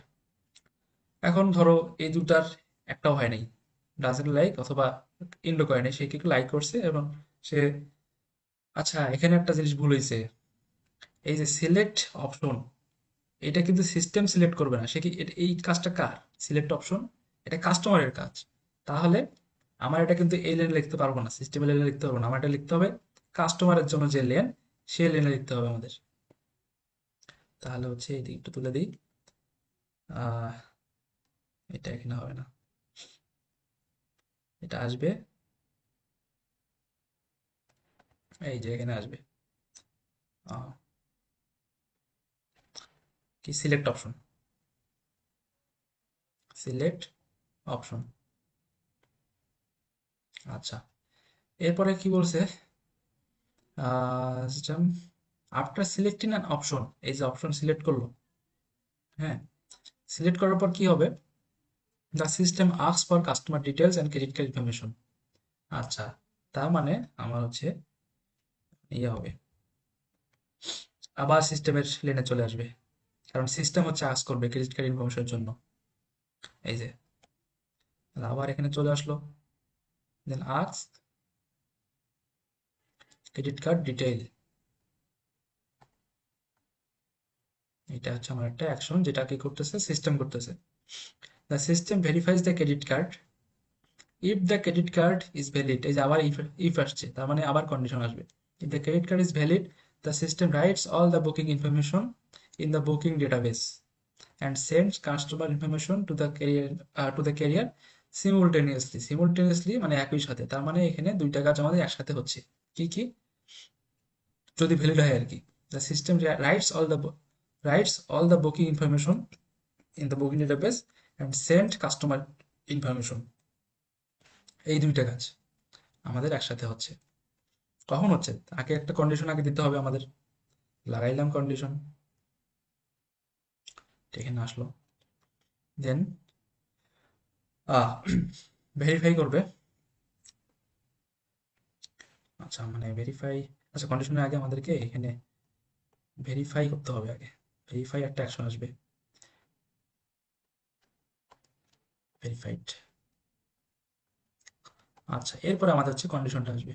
এখন ধরো এই দুটার একটাও হয় নাই, ডাজেন্ট লাইক অথবা ইন্ডো করে নাই, সে কি লাইক করছে এবং সে, আচ্ছা এখানে একটা জিনিস ভুল হয়েছে, এই যে সিলেক্ট অপশন, এটা কিন্তু সিস্টেম সিলেক্ট করবে না, সে কি এই কাজটা কার, সিলেক্ট অপশন, এটা কাস্টমারের কাজ। তাহলে আমার এটা কিন্তু এই লেনে লিখতে পারবো না, সিস্টেমের লেনে লিখতে পারবো না, আমার এটা লিখতে হবে কাস্টমারের জন্য যে লেন, সে লেনে লিখতে হবে আমাদের। তাহলে হচ্ছে এই দিকটা তুলে দিই, আহ এটা এখানে হবে না, এটা আসবে এই যে এখানে আসবে, আহ, কি সিলেক্ট অপশন, সিলেক্ট অপশন। আচ্ছা, এরপরে কি বলছে, system after selecting an option, এই যে অপশন সিলেক্ট করলো, হ্যাঁ, সিলেক্ট করার পর কি হবে, the system ask for customer details and credit card information. আচ্ছা, তার মানে আমার হচ্ছে ইয়ে হবে, আবার সিস্টেমের লেনে চলে আসবে, কারণ সিস্টেম হচ্ছে আস্ক করবে ক্রেডিট কার্ড ইনফরমেশনের জন্য। এই যে তাহলে আবার এখানে চলে আসলো, then ask credit card detail, এটা হচ্ছে আমার একটা অ্যাকশন যেটা কি করতেছে, সিস্টেম করতেছে। The system verifies the credit card if the credit card is valid, এই যে আবার ইফ আসছে, তার মানে আবার কন্ডিশন আসবে। If the credit card is valid, the system rights all the booking information in the booking database and sends customer information to the career সিমুলটেনিয়াসলি। সিমুলটেনিয়াসলি মানে একই সাথে, তার মানে এখানে দুইটা কাজ আমাদের একসাথে হচ্ছে। কি কি, যদি ভ্যালিড হয় আর কি। The system rights all the booking information in the booking database and send customer information, এই দুইটা কাজ আমাদের একসাথে হচ্ছে। কখন হচ্ছে, আগে একটা কন্ডিশন আগে দিতে হবে আমাদের, লাগাইলাম কন্ডিশন, এখানে আসলো, দেন ভেরিফাই করবে। আচ্ছা মানে ভেরিফাই, আচ্ছা কন্ডিশনের আগে আমাদেরকে এখানে ভেরিফাই করতে হবে আগে, ভেরিফাই একটা অ্যাকশন আসবে, ভেরিফাইড। আচ্ছা এরপরে আমাদের হচ্ছে কন্ডিশনটা আসবে।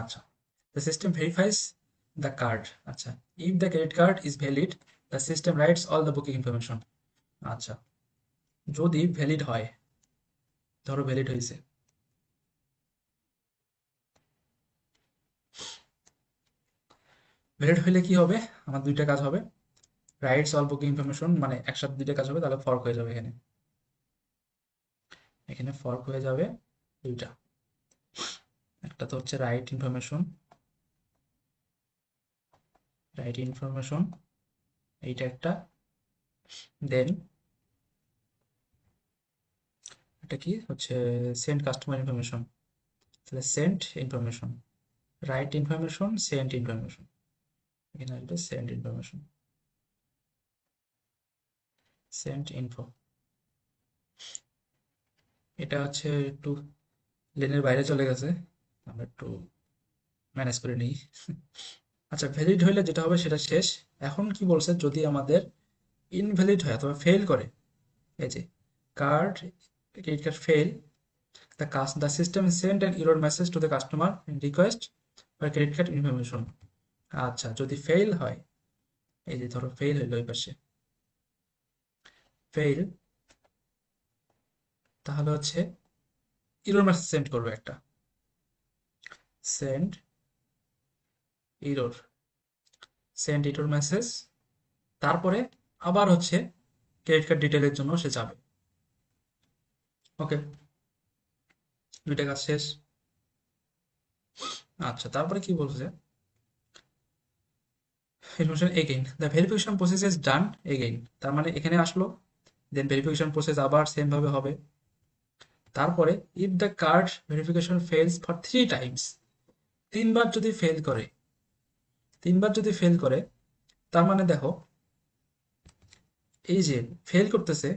আচ্ছা, the system verifies the card, আচ্ছা, if the credit card is valid the system writes all the booking information। আচ্ছা, যদি ভ্যালিড হয়, ধরো ভ্যালিড হয়েছে, ভ্যালিড হইলে কি হবে, আমার দুইটা কাজ হবে, রাইটস অল বুকিং ইনফরমেশন মানে একসাথে দুইটা কাজ হবে, তাহলে ফর্ক হয়ে যাবে এখানে, এখানে ফর্ক হয়ে যাবে দুইটা, একটা তো হচ্ছে রাইট ইনফরমেশন, রাইট ইনফরমেশন এইটা একটা, দেন এটা কি হচ্ছে সেন্ড কাস্টমার ইনফরমেশন, তাহলে send information, right information send information, এখানে আসবে সেন্ড ইনফরমেশন, সেন্ড ইনফো। এটা হচ্ছে একটু লেনের বাইরে চলে গেছে, আমরা একটু ম্যানেজ করে নিই। আচ্ছা ভ্যালিড হইলে যেটা হবে সেটা শেষ। এখন কি বলছে, যদি আমাদের ইনভ্যালিড হয় অথবা ফেল করে, এই যে card, credit card fail, the system send an error message to the customer request for credit card information. আচ্ছা যদি ফেল হয়, এই যে ধরো ফেল হইলো ওই পাশে, ফেল, তাহলে হচ্ছে এরর মেসেজ সেন্ড করবে একটা, send error, send error message, তারপরে আবার হচ্ছে ক্রেডিট কার্ড ডিটেলের জন্য সে যাবে। ওকে, দুইটা কাজ শেষ। আচ্ছা, তারপরে কি বলছে, information again the verification process is done again, তার মানে এখানে আসলো, দেন ভেরিফিকেশন প্রসেস আবার সেম ভাবে হবে। তারপরে if the card verification fails for 3 times, তিনবার যদি ফেল করে, তিনবার যদি ফেল করে, তার মানে দেখো এই যে ফেল করতেছে,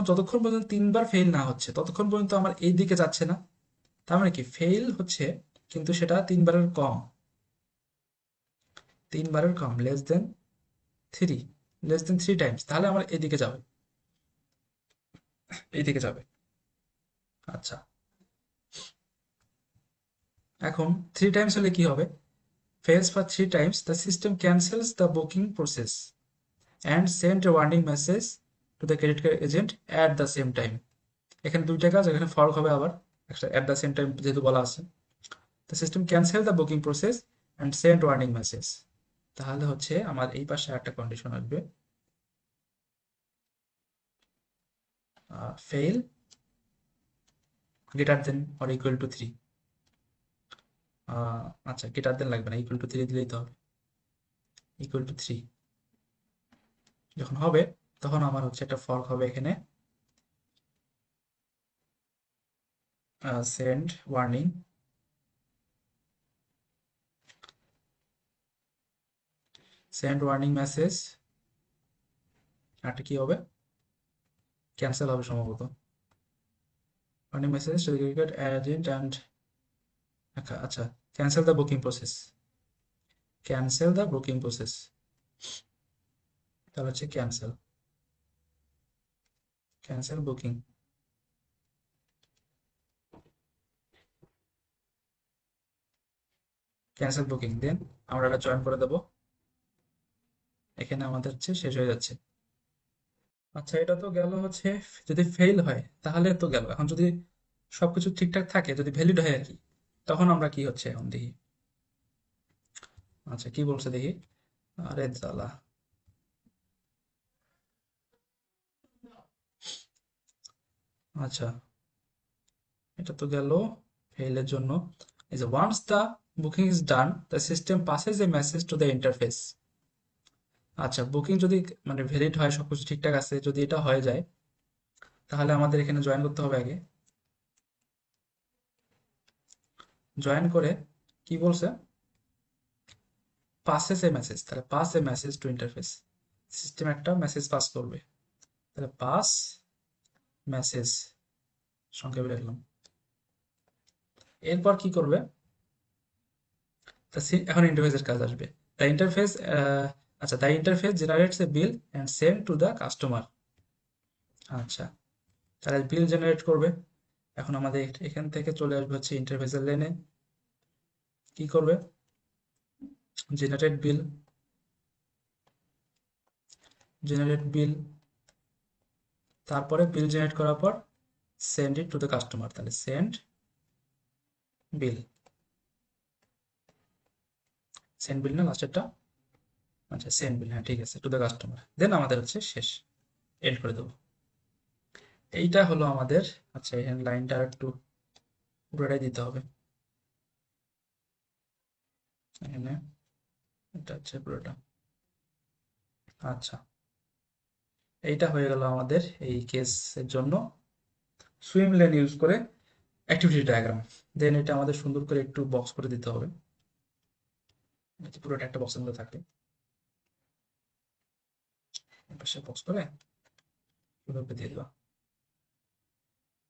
যতক্ষণ পর্যন্ত তিনবার ফেল না হচ্ছে ততক্ষণ পর্যন্ত আমার এই দিকে যাচ্ছে না। তার মানে কি ফেল হচ্ছে, কিন্তু সেটা তিনবারের কম, তিনবারের কম, থ্রি লেস দেন 3 টাইমস, তাহলে আমার এদিকে যাবে, এইদিকে যাবে। আচ্ছা, এখন 3 টাইমস হলে কি হবে, fails for 3 times the system cancels the booking process and send a warning message to the credit card agent at the same time। এখানে দুইটা কাজ, এখানে ফর্ক হবে আবার, একটা at the same time যেহেতু বলা আছে, the system cancel the booking process and send warning message, তাহলে হচ্ছে আমার এই পাশে একটা কন্ডিশন আসবে, fail greater than or equal to 3। আচ্ছা, greater than লাগবে না, equal to 3 দিলেই তো হবে, equal to 3 যখন হবে তখন আমার হচ্ছে একটা ফর্ক হবে এখানে, send warning, send warning message, একটা কি হবে, ক্যান্সেল হবে সম্ভবত, warning message to the credit agent and, আচ্ছা, cancel the booking process, cancel the booking process, তাহলে হচ্ছে cancel, cancel booking, cancel booking, then আমরা এটা জয়েন করে দেবো, এখানে আমাদের হচ্ছে শেষ হয়ে যাচ্ছে। আচ্ছা, এটা তো গেল হচ্ছে যদি ফেল হয় তাহলে তো গেল, এখন যদি সবকিছু ঠিকঠাক থাকে, যদি ভ্যালিড হয় আর কি, তখন আমরা কি হচ্ছে এখন দেখি। আচ্ছা, কি বলছে দেখি, আরে জ্বালা, আচ্ছা এটা তো গেল ফেইলের জন্য। এই যে once the booking is done the system passes a message to the interface. আচ্ছা, বুকিং যদি মানে ভ্যালিড হয়, সবকিছু ঠিকঠাক আছে, যদি এটা হয়ে যায় তাহলে আমাদের এখানে জয়েন করতে হবে আগে, জয়েন করে কি বলছে, পাসেস এ মেসেজ, তাহলে পাস এ মেসেজ টু ইন্টারফেস, সিস্টেম একটা মেসেজ পাস করবে, তাহলে পাস মেসেজ সংক্ষেপে লিখলাম। এরপর কি করবে, এখন ইন্টারফেসের কাজ আসবে, দ্য ইন্টারফেস, আচ্ছা, the interface generates A Bill and send to the customer. আচ্ছা, তাহলে বিল জেনারেট করবে, এখন আমাদের এখান থেকে চলে আসবে হচ্ছে ইন্টারফেসের লেনে, কি করবে, জেনারেট বিল, জেনারেট বিল, তারপরে বিল জেনারেট করার পর send it two the customer, তাহলে সেন্ড বিল, সেন্ড বিল না লাস্টেরটা, আচ্ছা সেন্ড বিল, হ্যাঁ ঠিক আছে, টু দ্য কাস্টমার, দেন আমাদের হচ্ছে শেষ, এন্ড করে দেবো। এইটা হলো আমাদের, আচ্ছা এখানে লাইনটা একটু পুরোটাই দিতে হবে, এখানে এটা হচ্ছে পুরোটা। আচ্ছা, এইটা হয়ে গেল আমাদের এই কেসের জন্য সুইম লেন ইউজ করে অ্যাক্টিভিটি ডায়াগ্রাম। দেন এটা আমাদের সুন্দর করে একটু বক্স করে দিতে হবে, যাতে পুরোটা একটা বক্সের মধ্যে থাকে, পাশে বক্স করে এভাবে দিয়ে দেওয়া।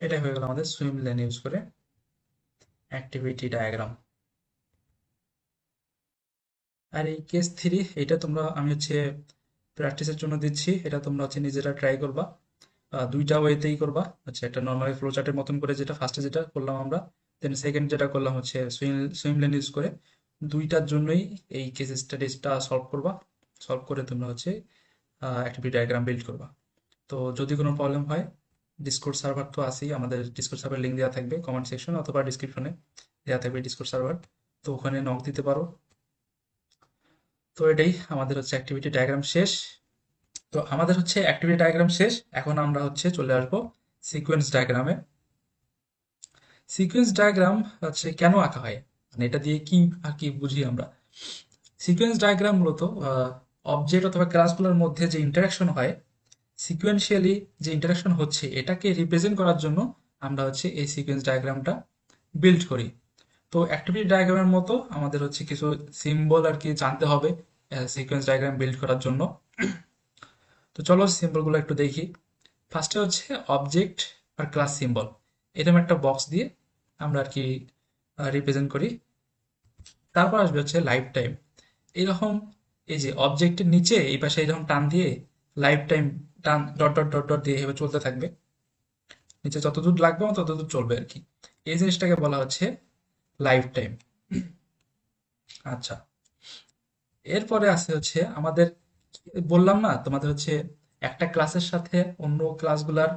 এটাই হয়ে গেল আমাদের সুইম লেন ইউজ করে অ্যাক্টিভিটি ডায়াগ্রাম। আর এই কেস 3 এটা তোমরা, আমি হচ্ছে প্র্যাকটিসের জন্য দিচ্ছি, এটা তোমরা হচ্ছে নিজেরা ট্রাই করবা, দুইটা ওয়েতেই করবা, হচ্ছে একটা নর্মালি ফ্লো চার্টের মতন করে, যেটা ফার্স্টে যেটা করলাম আমরা, দেন সেকেন্ড যেটা করলাম হচ্ছে সুইম লেন ইউজ করে, দুইটার জন্যই এই কেস স্টাডিজটা সলভ করবা, সলভ করে তোমরা হচ্ছে অ্যাক্টিভিটি ডায়াগ্রাম বিল্ড করবা। তো যদি কোনো প্রবলেম হয়, ডিসকর্ড সার্ভার তো আছেই, আমাদের ডিসকর্ড সার্ভার লিঙ্ক দেওয়া থাকবে কমেন্ট সেকশন অথবা ডিসক্রিপশনে দেওয়া থাকবে ডিসকর্ড সার্ভার, তো ওখানে নক দিতে পারো। তো এটাই আমাদের হচ্ছে অ্যাক্টিভিটি ডায়াগ্রাম শেষ। তো আমাদের হচ্ছে অ্যাক্টিভিটি ডায়াগ্রাম শেষ, এখন আমরা হচ্ছে চলে আসবো সিকোয়েন্স ডায়াগ্রামে। সিকোয়েন্স ডায়াগ্রাম হচ্ছে কেন আঁকা হয়, মানে এটা দিয়ে কি আর কি বুঝি আমরা। সিকোয়েন্স ডায়াগ্রাম মূলত অবজেক্ট অথবা ক্লাসগুলোর মধ্যে যে ইন্টারাকশন হয়, সিকোয়েন্সিয়ালি যে ইন্টারাকশন হচ্ছে এটাকে রিপ্রেজেন্ট করার জন্য আমরা হচ্ছে এই সিকোয়েন্স ডায়াগ্রামটা বিল্ড করি। তো অ্যাক্টিভিটি ডায়াগ্রামের মতো আমাদের হচ্ছে কিছু সিম্বল আর কি জানতে হবে সিকোয়েন্স ডায়াগ্রাম বিল্ড করার জন্য। তো চলো সিম্বলগুলো একটু দেখি। ফার্স্টে হচ্ছে অবজেক্ট আর ক্লাস সিম্বল, এরকম একটা বক্স দিয়ে আমরা আর কি রিপ্রেজেন্ট করি। তারপর আসবে হচ্ছে লাইফ টাইম, এইরকম এই যে অবজেক্টের নিচে এই পাশে এরকম টান দিয়ে লাইফ টাইম টান ডট ডট ডট ডট দিয়ে এভাবে চলতে থাকবে, নিচে যতদূর লাগবে আমার ততদূর চলবে আর কি। এই জিনিসটাকে বলা হচ্ছে লাইফ টাইম। আচ্ছা, এরপরে আছে হচ্ছে আমাদের, বললাম না তোমাদের হচ্ছে একটা ক্লাসের সাথে অন্য ক্লাসগুলার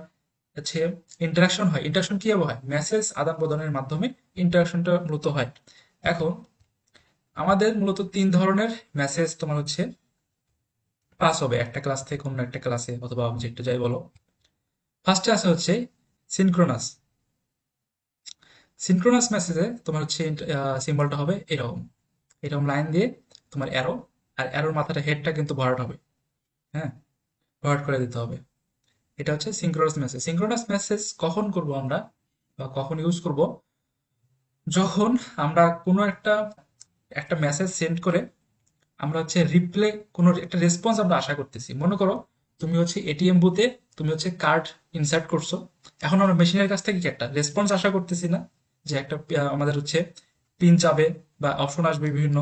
হচ্ছে ইন্টারাকশন হয়। ইন্টারাকশন কিভাবে হয়? মেসেজ আদান প্রদানের মাধ্যমে ইন্টারাকশনটা মূলত হয়। এখন আমাদের মূলত তিন ধরনের মেসেজ তোমার হচ্ছে পাস হবে একটা ক্লাস থেকে অন্য একটা ক্লাসে অথবা অবজেক্টে, যাই বলো। ফার্স্টে আছে হচ্ছে সিনক্রোনাস। সিনক্রোনাস মেসেজে তোমার হচ্ছে সিম্বলটা হবে এরকম, এরকম লাইন দিয়ে তোমার অ্যারো, আর অ্যারোর মাথাটা হেডটা কিন্তু ভরাট হবে। হ্যাঁ, ভরাট করে দিতে হবে। এটা হচ্ছে সিনক্রোনাস মেসেজ। সিনক্রোনাস মেসেজ কখন করব আমরা বা কখন ইউজ করব? যখন আমরা কোনো একটা একটা মেসেজ সেন্ড করে আমরা হচ্ছে রিপ্লে, কোনো একটা রেসপন্স আমরা আশা করতেছি। মনে করো তুমি হচ্ছে এটিএম বুথে তুমি হচ্ছে কার্ড ইনসার্ট করছো, এখন আমরা মেশিনের কাছ থেকে কি একটা রেসপন্স আশা করতেছি না, যে একটা আমাদের হচ্ছে পিন চাবে বা অপশন আসবে বিভিন্ন।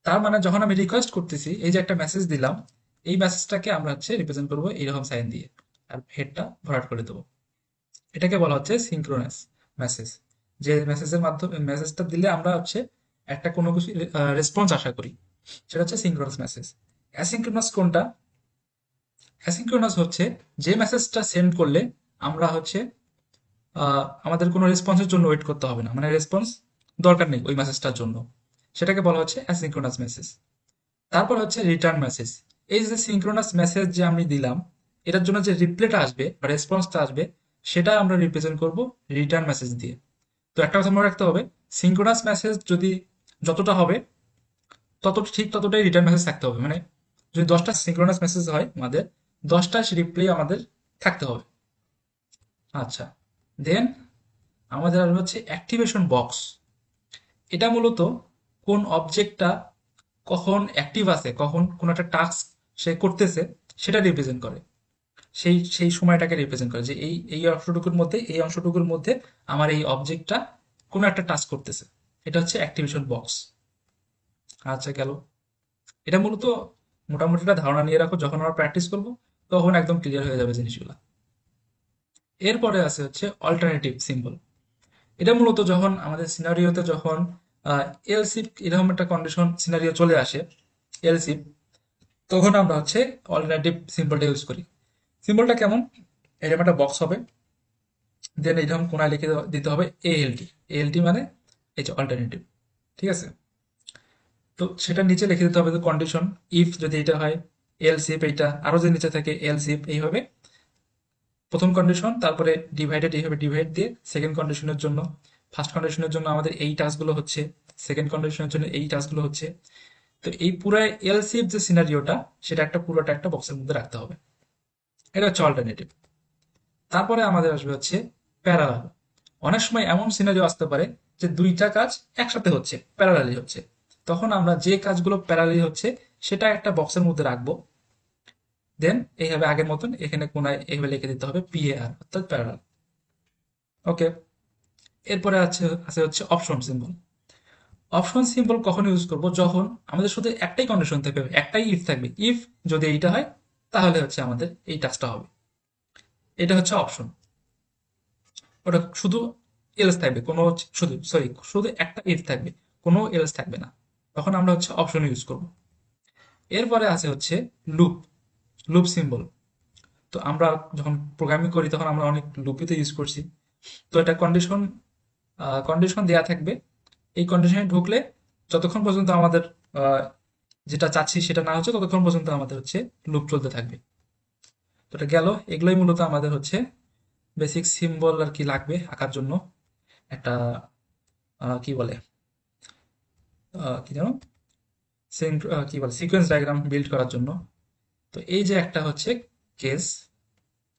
তার মানে যখন আমি রিকোয়েস্ট করতেছি, এই যে একটা মেসেজ দিলাম, এই মেসেজটাকে আমরা হচ্ছে রিপ্রেজেন্ট করবো এইরকম সাইন দিয়ে, আর হেডটা ভরাট করে দেবো। এটাকে বলা হচ্ছে সিনক্রোনাস মেসেজ। যে মেসেজের মাধ্যমে মেসেজটা দিলে আমরা হচ্ছে একটা কোনো কিছু রেসপন্স আশা করি, সেটা হচ্ছে সিনক্রোনাস মেসেজ। অ্যাসিনক্রোনাস কোনটা? অ্যাসিনক্রোনাস হচ্ছে যে মেসেজটা সেন্ড করলে আমরা হচ্ছে আমাদের কোনো রেসপন্সের জন্য ওয়েট করতে হবে না, মানে রেসপন্স দরকার নেই ওই মেসেজটার জন্য, সেটাকে বলা হচ্ছে অ্যাসিনক্রোনাস মেসেজ। তারপর হচ্ছে রিটার্ন মেসেজ। এই যে সিনক্রোনাস মেসেজ যে আমি দিলাম, এটার জন্য যে রিপ্লাইটা আসবে বা রেসপন্সটা আসবে, সেটা আমরা রিপ্রেজেন্ট করব রিটার্ন মেসেজ দিয়ে। তো একটা কথা মনে রাখতে হবে, সিনক্রোনাস মেসেজ যদি যতটা হবে ততটাই রিটার্ন মেসেজ থাকতে হবে। মানে যদি 10টা সিনক্রোনাস মেসেজ হয় আমাদের, 10টা রিপ্লাই আমাদের থাকতে হবে। আচ্ছা, দেন আমাদের আর হচ্ছে অ্যাক্টিভেশন বক্স। এটা মূলত কোন অবজেক্টটা কখন অ্যাক্টিভ আছে, কখন কোন একটা টাস্ক সে করতেছে, সেটা রিপ্রেজেন্ট করে। সেই সেই সময়টাকে রিপ্রেজেন্ট করে যে এই অংশটুকুর মধ্যে আমার এই অবজেক্টটা কোনো একটা টাস্ক করতেছে। এটা হচ্ছে অ্যাক্টিভেশন বক্স। আচ্ছা, গেল। এটা মূলত মোটামুটি একটা ধারণা নিয়ে রাখো, যখন আমরা প্র্যাকটিস করবো তখন একদম ক্লিয়ার হয়ে যাবে জিনিসগুলো। এরপরে আছে হচ্ছে অল্টারনেটিভ সিম্বল। এটা মূলত যখন আমাদের সিনারিওতে যখন এলসিপ এরকম একটা কন্ডিশন সিনারিও চলে আসে, এলসিপ, তখন আমরা হচ্ছে অল্টারনেটিভ সিম্বলটা ইউজ করি। সিম্বলটা কেমন? এরকম একটা বক্স হবে, দেন এরকম কোনায় লিখে দিতে হবে এএলটি। এএলটি মানে এই যে অল্টারনেটিভ, ঠিক আছে? তো সেটা নিচে লিখে দিতে হবে কন্ডিশন, ইফ যদি এটা হয়, এলস ইফ এইটা, আরো যে নিচে থাকে এলস ইফ, এইভাবে প্রথম কন্ডিশন, তারপরে ডিভাইডেড, এইভাবে ডিভাইড দিয়ে সেকেন্ড কন্ডিশনের জন্য, ফার্স্ট কন্ডিশনের জন্য আমাদের এই টাস্কগুলো হচ্ছে, সেকেন্ড কন্ডিশনের জন্য এই টাস্কগুলো হচ্ছে। তো এই পুরো এলস ইফ যে সিনারিওটা, সেটা একটা পুরোটা একটা বক্সের মধ্যে রাখতে হবে। এটা হচ্ছে অল্টারনেটিভ। তারপরে আমাদের আসবে হচ্ছে প্যারালাল। অনেক সময় এমন সিনারিও আসতে পারে যে দুইটা কাজ একসাথে হচ্ছে, প্যারালালি হচ্ছে, তখন আমরা যে কাজগুলো প্যারালালি হচ্ছে সেটা একটা বক্সের মধ্যে রাখবো। দেন এইভাবে আগের মতন এখানে কোনায় এইভাবে লিখে দিতে হবে পিএআর, অর্থাৎ প্যারালাল। ওকে। এরপরে আছে আছে হচ্ছে অপশন সিম্বল। অপশন সিম্বল কখন ইউজ করব? যখন আমাদের শুধু একটাই কন্ডিশন থাকবে, একটাই ইফ থাকবে। ইফ যদি এইটা হয়, তাহলে হচ্ছে আমাদের এই টাস্কটা হবে। এটা হচ্ছে অপশন। ওটা শুধু এলস থাকবে, কোনো শুধু সরি শুধু একটা ইফ থাকবে, কোনো এলস থাকবে না, তখন আমরা হচ্ছে অপশন ইউজ করব। এরপরে আছে হচ্ছে লুপ, লুপ সিম্বল। তো আমরা যখন প্রোগ্রামিং করি তখন আমরা অনেক লুপই তো ইউজ করছি। তো এটা কন্ডিশন দেয়া থাকবে, এই কন্ডিশনে ঢুকলে যতক্ষণ পর্যন্ত আমাদের আহ, যেটা চাচ্ছি সেটা না হচ্ছে ততক্ষণ পর্যন্ত আমাদের হচ্ছে লুপ চলতে থাকবে। তো এটা গেল, এগুলোই মূলত আমাদের হচ্ছে বেসিক সিম্বল আর কি লাগবে আঁকার জন্য একটা কি বলে কি জানো কি বলে সিকোয়েন্স ডায়াগ্রাম বিল্ড করার জন্য। তো এই যে একটা হচ্ছে কেস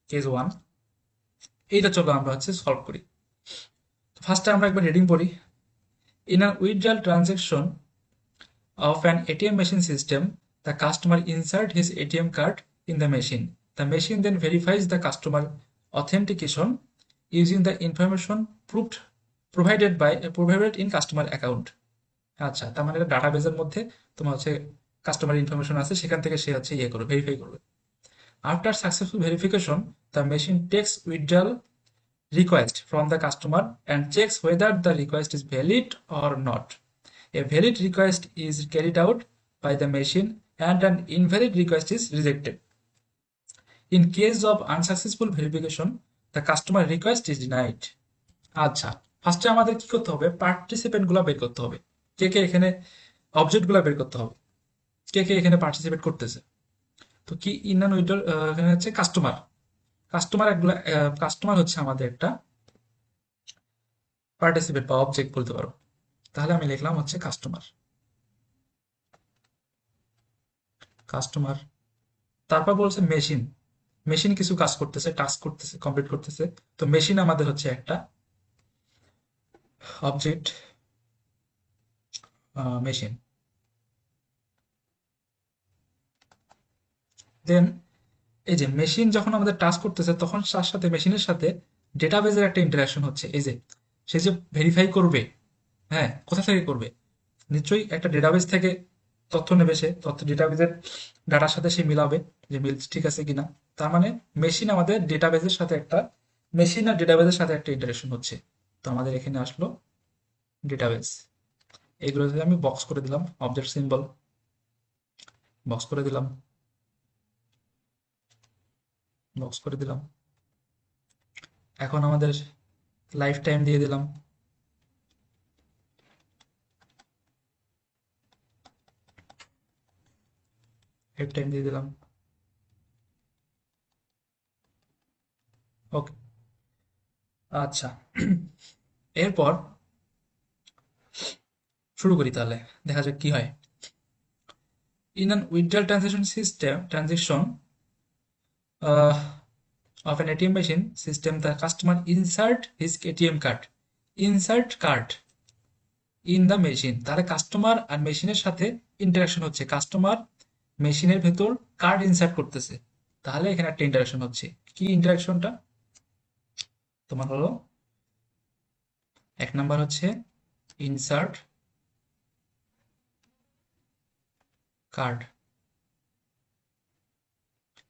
কেস ওয়ান, এইটা চলো আমরা হচ্ছে সলভ করি। ফার্স্টে আমরা একবার হেডিং পড়ি। In an withdrawal transaction of an ATM machine system, the customer insert his ATM card in the machine. The machine then verifies the customer authentication using the information provided in customer account. আচ্ছা, তার মানে এটা ডাটাবেজের মধ্যে তোমার হচ্ছে customer information আছে, সেখান থেকে সে হচ্ছে ইয়ে করবে, ভেরিফাই করবে। After successful verification, the machine takes withdrawal request from the customer and checks whether the request is valid or not. A valid request is carried out by the machine and an invalid request is rejected. In case of unsuccessful verification, the customer request is denied. আচ্ছা, ফার্স্টে আমাদের কি করতে হবে, participant গুলা বের করতে হবে। কে কে এখানে অবজেক্ট গুলা বের করতে হবে, কে কে এখানে পার্টিসিপেট করতেছে। তো কি ইনান উইডার এখানে হচ্ছে কাস্টমার। কাস্টমার হচ্ছে আমাদের একটা পার্টিসিপেট বা অবজেক্ট বলতে পারো। তাহলে আমি লিখলাম হচ্ছে কাস্টমার। কাস্টমার, তারপর বলছে মেশিন। মেশিন কিছু কাজ করতেছে, টাস্ক করতেছে, কমপ্লিট করতেছে। তো মেশিন আমাদের হচ্ছে একটা অবজেক্ট, মেশিন। দেন এই যে মেশিন যখন আমাদের টাস্ক করতেছে তখন তার সাথে মেশিনের সাথে ডেটাবেজের একটা ইন্টারাকশন হচ্ছে। এই যে সে যে ভেরিফাই করবে, হ্যাঁ, কোথা থেকে করবে, নিশ্চয়ই একটা ডেটাবেজ থেকে তথ্য নেবে, সে তথ্য ডেটাবেজের ডাটার সাথে সে মিলাবে যে মিল ঠিক আছে কিনা। তার মানে মেশিন আমাদের ডেটাবেজের সাথে একটা, মেশিন আর ডেটাবেজের সাথে একটা ইন্টারাকশন হচ্ছে। তো আমাদের এখানে আসলো ডেটাবেজ। এইগুলোতে আমি বক্স করে দিলাম, অবজেক্ট সিম্বল বক্স করে দিলাম, বক্স করে দিলাম। এখন আমাদের লাইফ টাইম দিয়ে দিলাম, লাইফ টাইম দিয়ে দিলাম। ওকে, আচ্ছা, এরপর শুরু করি তাহলে, দেখা যাক কি হয়। In an withdrawal transaction of an ATM machine system, the customer insert his ATM card. Insert card in the machine. তাহলে কাস্টমার আর মেশিনের সাথে ইন্টারাকশন হচ্ছে। কাস্টমার মেশিনের ভেতর কার্ড ইনসার্ট করতেছে। তাহলে এখানে একটা ইন্টারাকশন হচ্ছে। কি ইন্টারাকশনটা? তোমার হলো এক নাম্বার হচ্ছে ইনসার্ট কার্ড,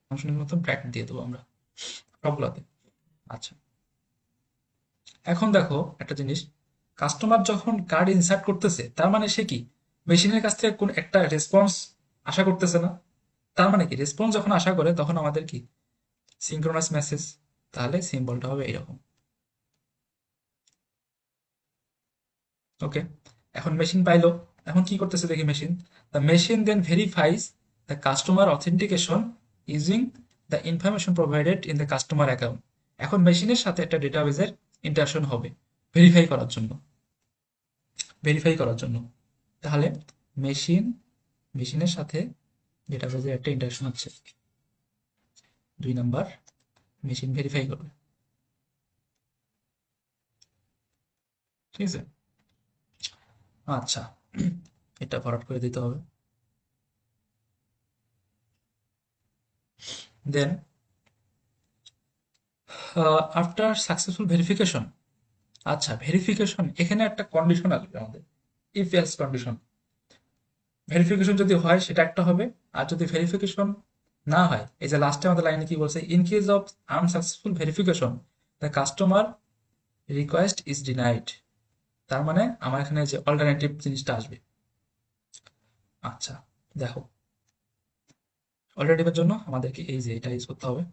ফাংশনের মতো ব্র্যাকেট দিয়ে দেবো আমরা সবগুলোতে। আচ্ছা, এখন দেখো একটা জিনিস, কাস্টমার যখন কার্ড ইনসার্ট করতেছে তার মানে সে কি মেশিনের কাছ থেকে কোন একটা রেসপন্স আশা করতেছে না? তার মানে কি রেসপন্স যখন আশা করে তখন আমাদের কি সিঙ্ক্রোনাস মেসেজ। তাহলে সিম্বলটা হবে এইরকম। ওকে, এখন মেশিন পাইলো, এখন কি করতেছে দেখি machine. The machine then verifies the customer authentication using the information provided in the customer account. এখন মেশিনের সাথে একটা ডেটাবেজের ইন্টারশন হবে ভেরিফাই করার জন্য, ভেরিফাই করার জন্য। তাহলে মেশিন, মেশিনের সাথে ডেটাবেজের একটা ইন্টারশন হচ্ছে। দুই নাম্বার, মেশিন ভেরিফাই করবে, ঠিক আছে। আচ্ছা, এটা ফরওয়ার্ড করে দিতে হবে। দেন আফটার সাকসেসফুল ভেরিফিকেশন, আচ্ছা ভেরিফিকেশন, এখানে একটা কন্ডিশন আসবে আমাদের, ইফ এলস কন্ডিশন। ভেরিফিকেশন যদি হয় সেটা একটা হবে, আর যদি ভেরিফিকেশন না হয়, এই যে লাস্টে আমাদের লাইনে কি বলছে, in case of unsuccessful verification the customer request is denied. তার মানে আমার এখানে যে অল্টারনেটিভ জিনিসটা আসবে। আচ্ছা, দেখো, অল্টারনেটিভের জন্য আমাদেরকে এই যে এটা ইউজ করতে হবে,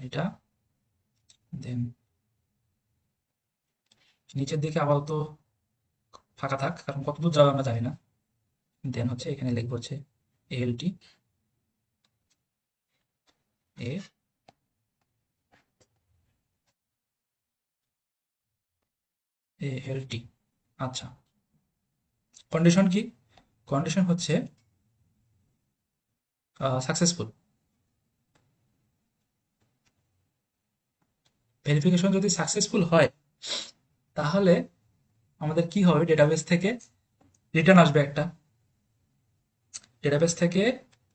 এটা, দেন নিচের দিকে আপাতত ফাঁকা থাক, কারণ কতদূর যাবে আমরা জানি না। দেন হচ্ছে এখানে লিখবো হচ্ছে এএলটি এ এএলটি। আচ্ছা, কন্ডিশন কি? কন্ডিশন হচ্ছে সাকসেসফুল। ভেরিফিকেশন যদি সাকসেসফুল হয় তাহলে আমাদের কি হবে, ডেটাবেস থেকে রিটার্ন আসবে একটা। ডেটাবেস থেকে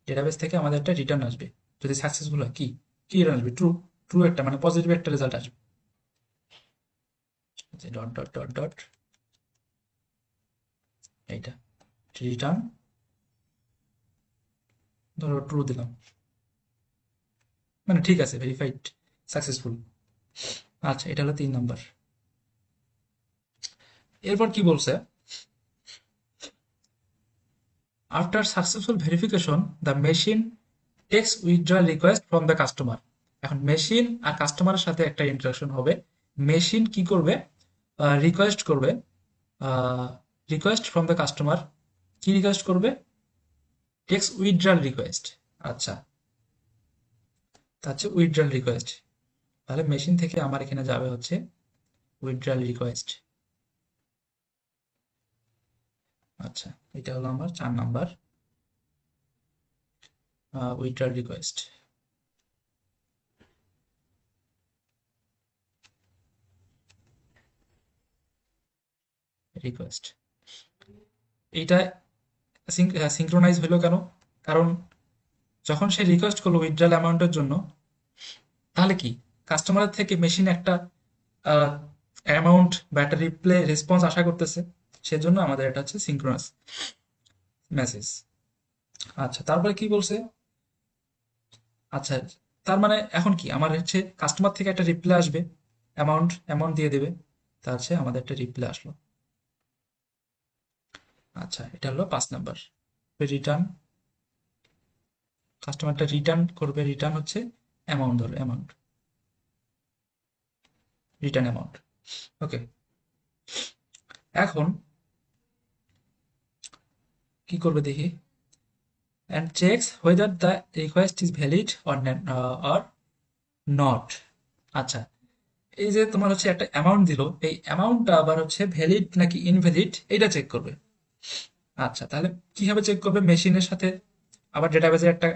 ডেটাবেস থেকে আমাদের একটা রিটার্ন আসবে যদি সাকসেসফুল হয়। কি কি রিটার্ন আসবে? ট্রু। ট্রু একটা মানে পজিটিভ একটা রেজাল্ট আসবে। ডট ডট ডট ডট এইটা রিটার্ন, ধরো ট্রু দিলাম, মানে ঠিক আছে, ভেরিফাইড, সাকসেসফুল। আচ্ছা, এটা হলো 3 নম্বর। এরপর কি বলছে? After successful verification the machine takes withdrawal request from the customer. এখন মেশিন আর কাস্টমারের সাথে একটা ইন্টারাকশন হবে। মেশিন কি করবে? রিকোয়েস্ট করবে, রিকোয়েস্ট ফ্রম দ্য কাস্টমার। কি রিকোয়েস্ট করবে? Takes withdrawal request. আচ্ছা, তা হচ্ছে উইথড্রয়াল রিকোয়েস্ট। তাহলে মেশিন থেকে আমার এখানে যাবে হচ্ছে উইথড্রয়াল রিকোয়েস্ট। আচ্ছা, এটা হলো আমার 4 নাম্বার, উইথড্রয়াল রিকোয়েস্ট। রিকোয়েস্ট এইটা সিঙ্ক্রোনাইজ হলো কেন? কারণ যখন সে রিকোয়েস্ট করলো উইথড্রয়াল অ্যামাউন্টের জন্য, তাহলে কি কাস্টমারের থেকে মেশিন একটা অ্যামাউন্ট বা একটা রিপ্লে রেসপন্স আশা করতেছে। সেজন্য আমাদের এটা হচ্ছে সিঙ্ক্রোনাস মেসেজ। আচ্ছা, তারপরে কি বলছে? আচ্ছা, তার মানে এখন কি আমার হচ্ছে কাস্টমার থেকে একটা রিপ্লাই আসবে, অ্যামাউন্ট অ্যামাউন্ট দিয়ে দেবে, তার হচ্ছে আমাদের একটা রিপ্লাই আসলো। আচ্ছা, এটা হলো 5 নাম্বার। রিটার্ন, কাস্টমারটা রিটার্ন করবে, রিটার্ন হচ্ছে অ্যামাউন্ট, ধরো অ্যামাউন্ট, রিটার্ন অ্যামাউন্ট। ওকে, এখন কি করবে দেখি। And checks whether the request is valid or not. আচ্ছা, এই যে তোমার হচ্ছে একটা অ্যামাউন্ট দিল, এই অ্যামাউন্টটা আবার হচ্ছে ভ্যালিড নাকি ইনভ্যালিড এটা চেক করবে। আচ্ছা, তাহলে কিভাবে চেক করবে? মেশিনের সাথে আবার ডেটাবেজের একটা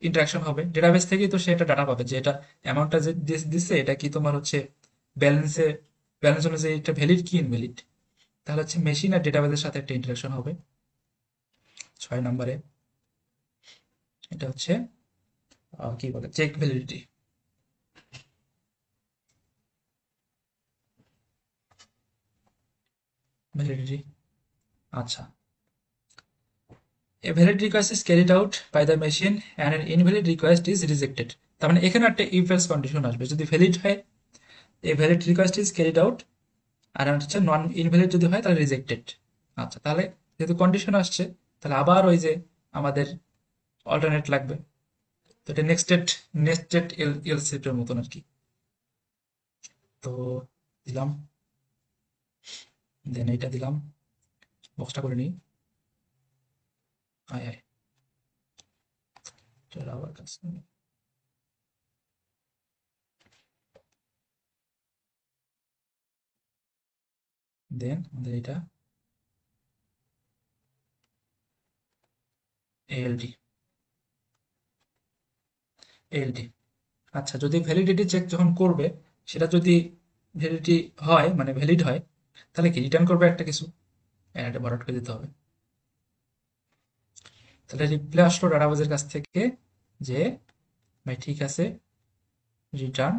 ইন্টারাকশন হবে। ডেটাবেস থেকেই তো সে একটা ডাটা পাবে যে এটা অ্যামাউন্টটা যে দিচ্ছে এটা কি তোমার হচ্ছে ব্যালেন্সে, ব্যালেন্স অনুযায়ী এটা ভ্যালিড কি ইনভ্যালিড। তাহলে হচ্ছে মেশিন আর ডেটাবেসের সাথে একটা ইন্টারাকশন হবে। 6 নম্বরে এটা হচ্ছে কি বলে, চেক ভ্যালিডিটি। ভ্যালিডিটি, আচ্ছা। A valid request is carried out by the machine and an invalid request is rejected. তার মানে এখানে একটা if else কন্ডিশন আসবে। যদি ভ্যালিড হয়, a valid request is carried out, আর হচ্ছে নন ইনভ্যালিড যদি হয় তাহলে রিজেক্টেড। আচ্ছা, তাহলে যেহেতু কন্ডিশন আসছে, তাহলে আবার ওই যে আমাদের অল্টারনেট লাগবে। তো এটা নেক্সটেড এলস এর মতন আর কি। তো দিলাম, দেন এটা দিলাম, বক্সটা করে নিই। আয় আয়, চলো আবার কাজ। দেন আমাদের এটা এএলটি, এএলটি। আচ্ছা, যদি ভ্যালিডিটি চেক যখন করবে, সেটা যদি ভ্যালিডিটি হয় মানে ভ্যালিড হয়, তাহলে কি রিটার্ন করবে একটা কিছু, এটা বরাট করে দিতে হবে। তাহলে রিপ্লাই আসলো ডাটাবেজের কাছ থেকে যে ভাই ঠিক আছে, রিটার্ন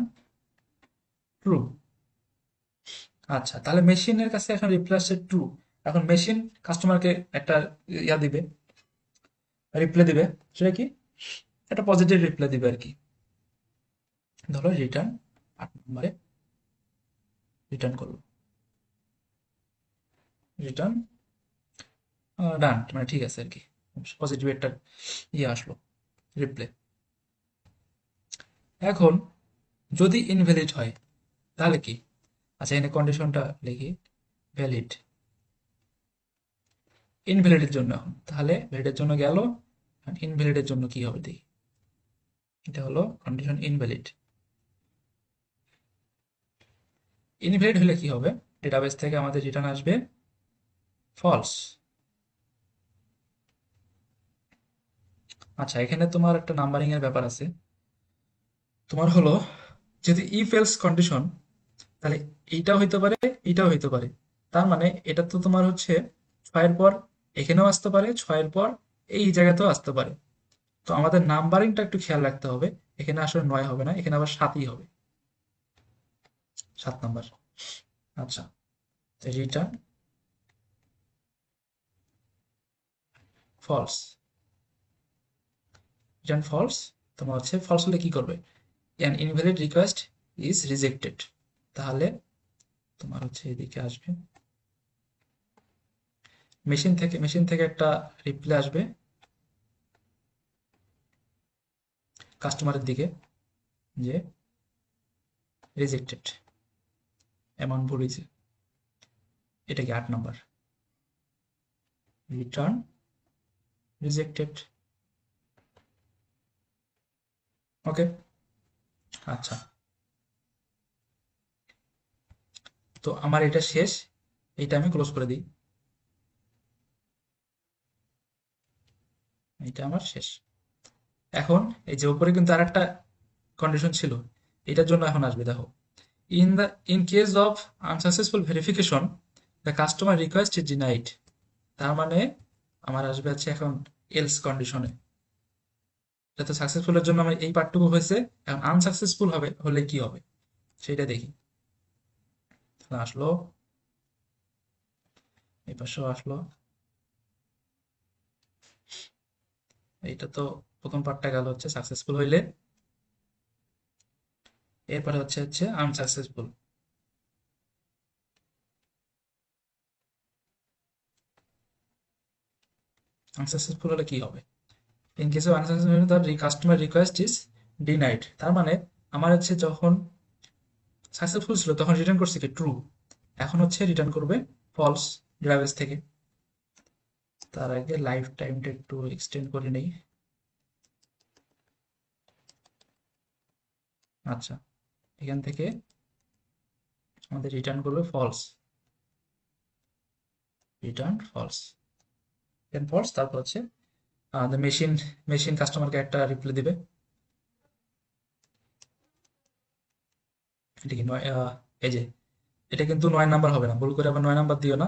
ট্রু। আচ্ছা, তাহলে মেশিনের কাছে এখন রিপ্লাই আসছে ট্রু। এখন মেশিন কাস্টমারকে একটা ইয়া দিবে, রিপ্লাই দিবে। সেটা কি? একটা পজিটিভ রিপ্লাই দিবে আর কি। ধরো রিটার্ন 8 নম্বরে রিটার্ন করলো, রিটার্ন ডান, মানে ঠিক আছে আর কি, পজিটিভ একটা ইয়ে আসলো, রিপ্লাই। এখন যদি ইনভ্যালিড হয় তাহলে কি? আচ্ছা, এখানে কন্ডিশনটা লিখি ভ্যালিড, ইনভ্যালিডের জন্য এখন তাহলে ভ্যালিডের জন্য গেল, আর ইনভ্যালিডের জন্য কি হবে দেখি। এটা হলো কন্ডিশন ইনভ্যালিড। ইনভ্যালিড হলে কি হবে, ডেটাবেস থেকে আমাদের রিটার্ন আসবে ফলস। আচ্ছা, এখানে তোমার একটা নাম্বারিং এর ব্যাপার আছে। তোমার হলো যদি ইফ এলস কন্ডিশন, তাহলে এইটাও হইতে পারে, এইটাও হইতে পারে। তার মানে এটা তো তোমার হচ্ছে ছয়ের পর এখানেও আসতে পারে, ছয়ের পর এই জায়গাতেও আসতে পারে। তো আমাদের নাম্বারিংটা একটু খেয়াল রাখতে হবে। এখানে আসলে ৯ হবে না, এখানে আবার ৭ই হবে, ৭ নাম্বার। আচ্ছা, রিটার্ন ফলস, রিটার্ন ফলস। তোমার হচ্ছে ফলস হলে কি করবে, an invalid request is rejected. তাহলে তোমার হচ্ছে এদিকে আসবে, মেশিন থেকে একটা রিপ্লাই আসবে কাস্টমারের দিকে যে রিজেক্টেড, অ্যামাউন্ট ভুল হয়েছে। এটা কি ৮ নাম্বার, রিটার্ন রিজেক্টেড। ওকে। আচ্ছা, তো আমার এটা শেষ, এইটা আমি ক্লোজ করে দিই, এইটা আমার শেষ। এখন এই যে উপরে কিন্তু আর একটা কন্ডিশন ছিল, এটার জন্য এখন আসবে দেখো, in case of unsuccessful verification the customer request is denied. তার মানে আমার আসবে হচ্ছে এখন এলস কন্ডিশনে। এটা তো সাকসেসফুলের জন্য আমার এই পার্টটুকু হয়েছে, এখন আনসাকসেসফুল হবে হলে কি হবে সেটা দেখি। তাহলে আসলো, এই পাশেও আসলো। এইটা তো প্রথম পার্টটা গেল হচ্ছে সাকসেসফুল হইলে, এরপরে হচ্ছে আনসাকসেসফুল। আনসাকসেসফুল হলে কি হবে, in case of unsuccessful the customer request is denied. তার মানে আমার হচ্ছে যখন সাকসেসফুল ছিল তখন রিটার্ন করছে কি ট্রু, এখন হচ্ছে রিটার্ন করবে ফলস ডেটাবেস থেকে। তার আগে লাইফ টাইমটা একটু এক্সটেন্ড করে নেই। আচ্ছা, এখান থেকে আমাদের রিটার্ন করবে false, return false, return false. তারপর হচ্ছে আমাদের মেশিন কাস্টমারকে একটা রিপ্লাই দিবে। এটা কি নয়, এই যে এটা কিন্তু ৯ নাম্বার হবে না, ভুল করে আবার ৯ নাম্বার দিও না।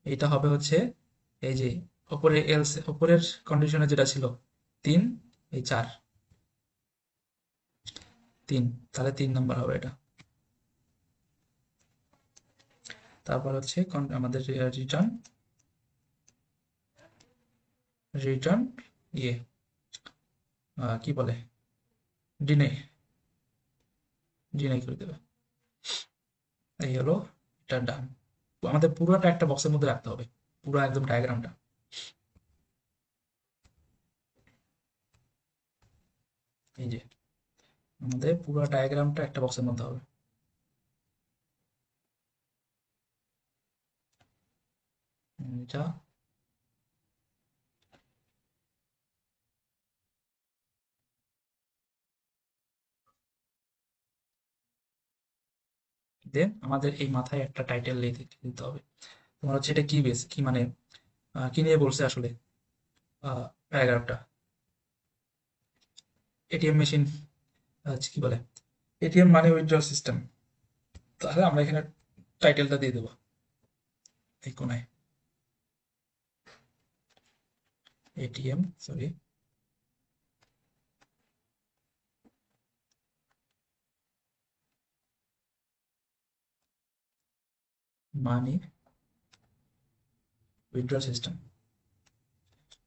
এটা হবে হচ্ছে এই যে উপরে এলস, উপরের কন্ডিশনে যেটা ছিল ৩, এই ৪, ৩, তাহলে ৩ নাম্বার হবে এটা। তারপর হচ্ছে আমাদের রিটার্ন, রিটার্ন ইয়ে কি বলে, ডিনাই, ডিনাই করে দেবে। এই হলো, এটা ডান। আমাদের পুরোটা একটা বক্সের মধ্যে রাখতে হবে, পুরো একদম ডায়াগ্রামটা। এই যে আমাদের পুরো ডায়াগ্রামটা একটা বক্সের মধ্যে হবে। এটা দেন আমাদের এই মাথায় একটা টাইটেল দিতে হবে। তোমার হচ্ছে এটা কি বেস, কি মানে কি নিয়ে বলছে আসলে প্যারাগ্রাফটা। এটিএম মেশিন, হচ্ছে কি বলে, এটিএম মানে উইথড্রল সিস্টেম। তাহলে আমরা এখানে টাইটেলটা দিয়ে দেবো এই কোনায়, এটিএম সরি মানি উইথড্রল সিস্টেম,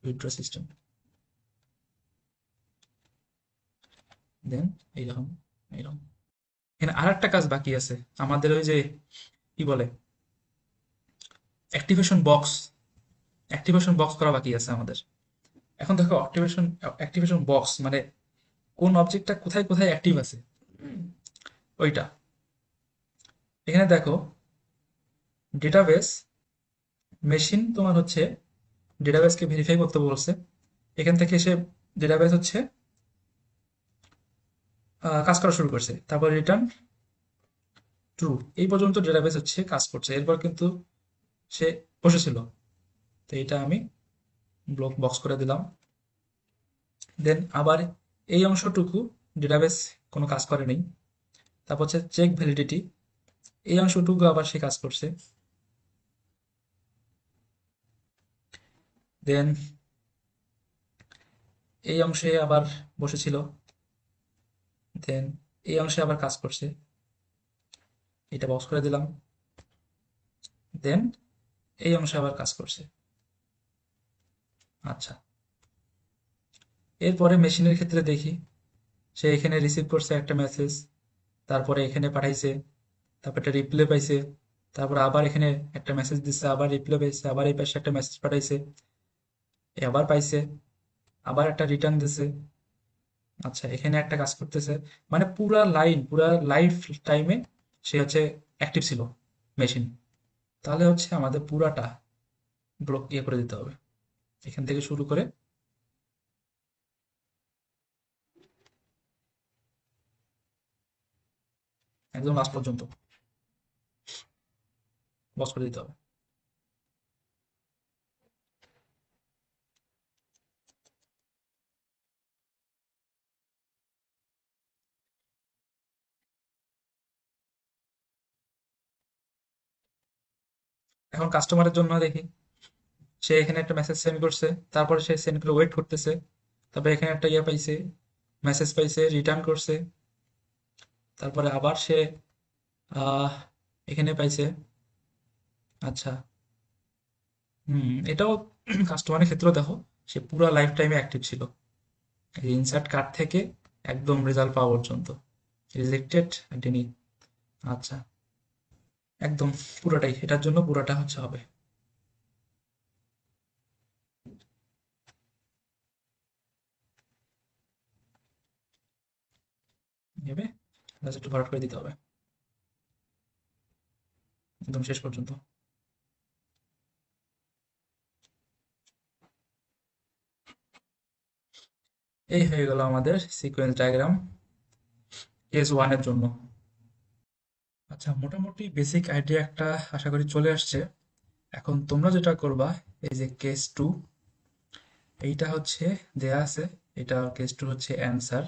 উইথড্র সিস্টেম। দেন এইরকম, এইরকম। এখানে আর একটা কাজ বাকি আছে আমাদের, ওই যে কি বলে অ্যাক্টিভেশন বক্স, অ্যাক্টিভেশন বক্স করা বাকি আছে আমাদের। এখন দেখো অ্যাক্টিভেশন, অ্যাক্টিভেশন বক্স মানে কোন অবজেক্টটা কোথায় কোথায় অ্যাক্টিভ আছে ওইটা। এখানে দেখো ডেটাবেস মেশিন তোমার হচ্ছে ডেটাবেসকে ভেরিফাই করতে বলছে। এখান থেকে এসে ডেটাবেস হচ্ছে কাজ করা শুরু করছে, তারপর রিটার্ন ট্রু। এই পর্যন্ত ডেটাবেস হচ্ছে কাজ করছে, এরপর কিন্তু সে বসেছিল। তো এটা আমি ব্লক বক্স করে দিলাম। দেন আবার এই অংশটুকু ডেটাবেস কোনো কাজ করেনি। তারপর হচ্ছে চেক ভ্যালিডিটি, এই অংশটুকু আবার সে কাজ করছে। দেন এই অংশে আবার বসেছিল। দেন এই অংশে আবার কাজ করছে, এটা বক্স করে দিলাম। দেন এই অংশে আবার কাজ করছে। আচ্ছা, এরপরে মেশিনের ক্ষেত্রে দেখি, সে এখানে রিসিভ করছে একটা মেসেজ, তারপরে এখানে পাঠাইছে, তারপর একটা রিপ্লে পাইছে, তারপর আবার এখানে একটা মেসেজ দিচ্ছে, আবার রিপ্লে পাইছে, আবার এই পাশে একটা মেসেজ পাঠাইছে, এ আবার পাইছে, আবার একটা রিটার্ন দিছে। আচ্ছা, এখানে একটা কাজ করতেছে, মানে পুরা লাইন, পুরা লাইফ টাইমে সে হচ্ছে অ্যাক্টিভ ছিল মেশিন। তাহলে হচ্ছে আমাদের পুরাটা ব্লক করে দিতে হবে, এখান থেকে শুরু করে একদম লাস্ট পর্যন্ত বস করে দিতে হবে। এখন কাস্টমারের জন্য দেখি, সে এখানে একটা মেসেজ সেন্ড করছে, তারপরে সে সেন্ড করে ওয়েট করতেছে, তারপরে এখানে একটা ইয়ে পাইছে, মেসেজ পাইছে, রিটার্ন করছে, তারপরে আবার সে আহ এখানে পাইছে। আচ্ছা, এটাও কাস্টমারের ক্ষেত্রেও দেখো, সে পুরো লাইফ টাইমে অ্যাক্টিভ ছিল, এই ইনসার্ট কার্ড থেকে একদম রেজাল্ট পাওয়া পর্যন্ত। রিজেক্টেড ডিনি। আচ্ছা, একদম পুরোটাই, এটার জন্য পুরোটা হচ্ছে হবে। এভাবে জাস্ট একটু ভরাট করে দিতে হবে একদম শেষ পর্যন্ত। এই হয়ে গেল আমাদের সিকোয়েন্স ডায়াগ্রাম কেস ওয়ান এর জন্য। আচ্ছা, মোটামুটি বেসিক আইডিয়া একটা আশা করি চলে আসছে। এখন তোমরা যেটা করবা, এই যে কেস টু, এইটা হচ্ছে দেয়া আছে, এটা কেস টু হচ্ছে অ্যান্সার।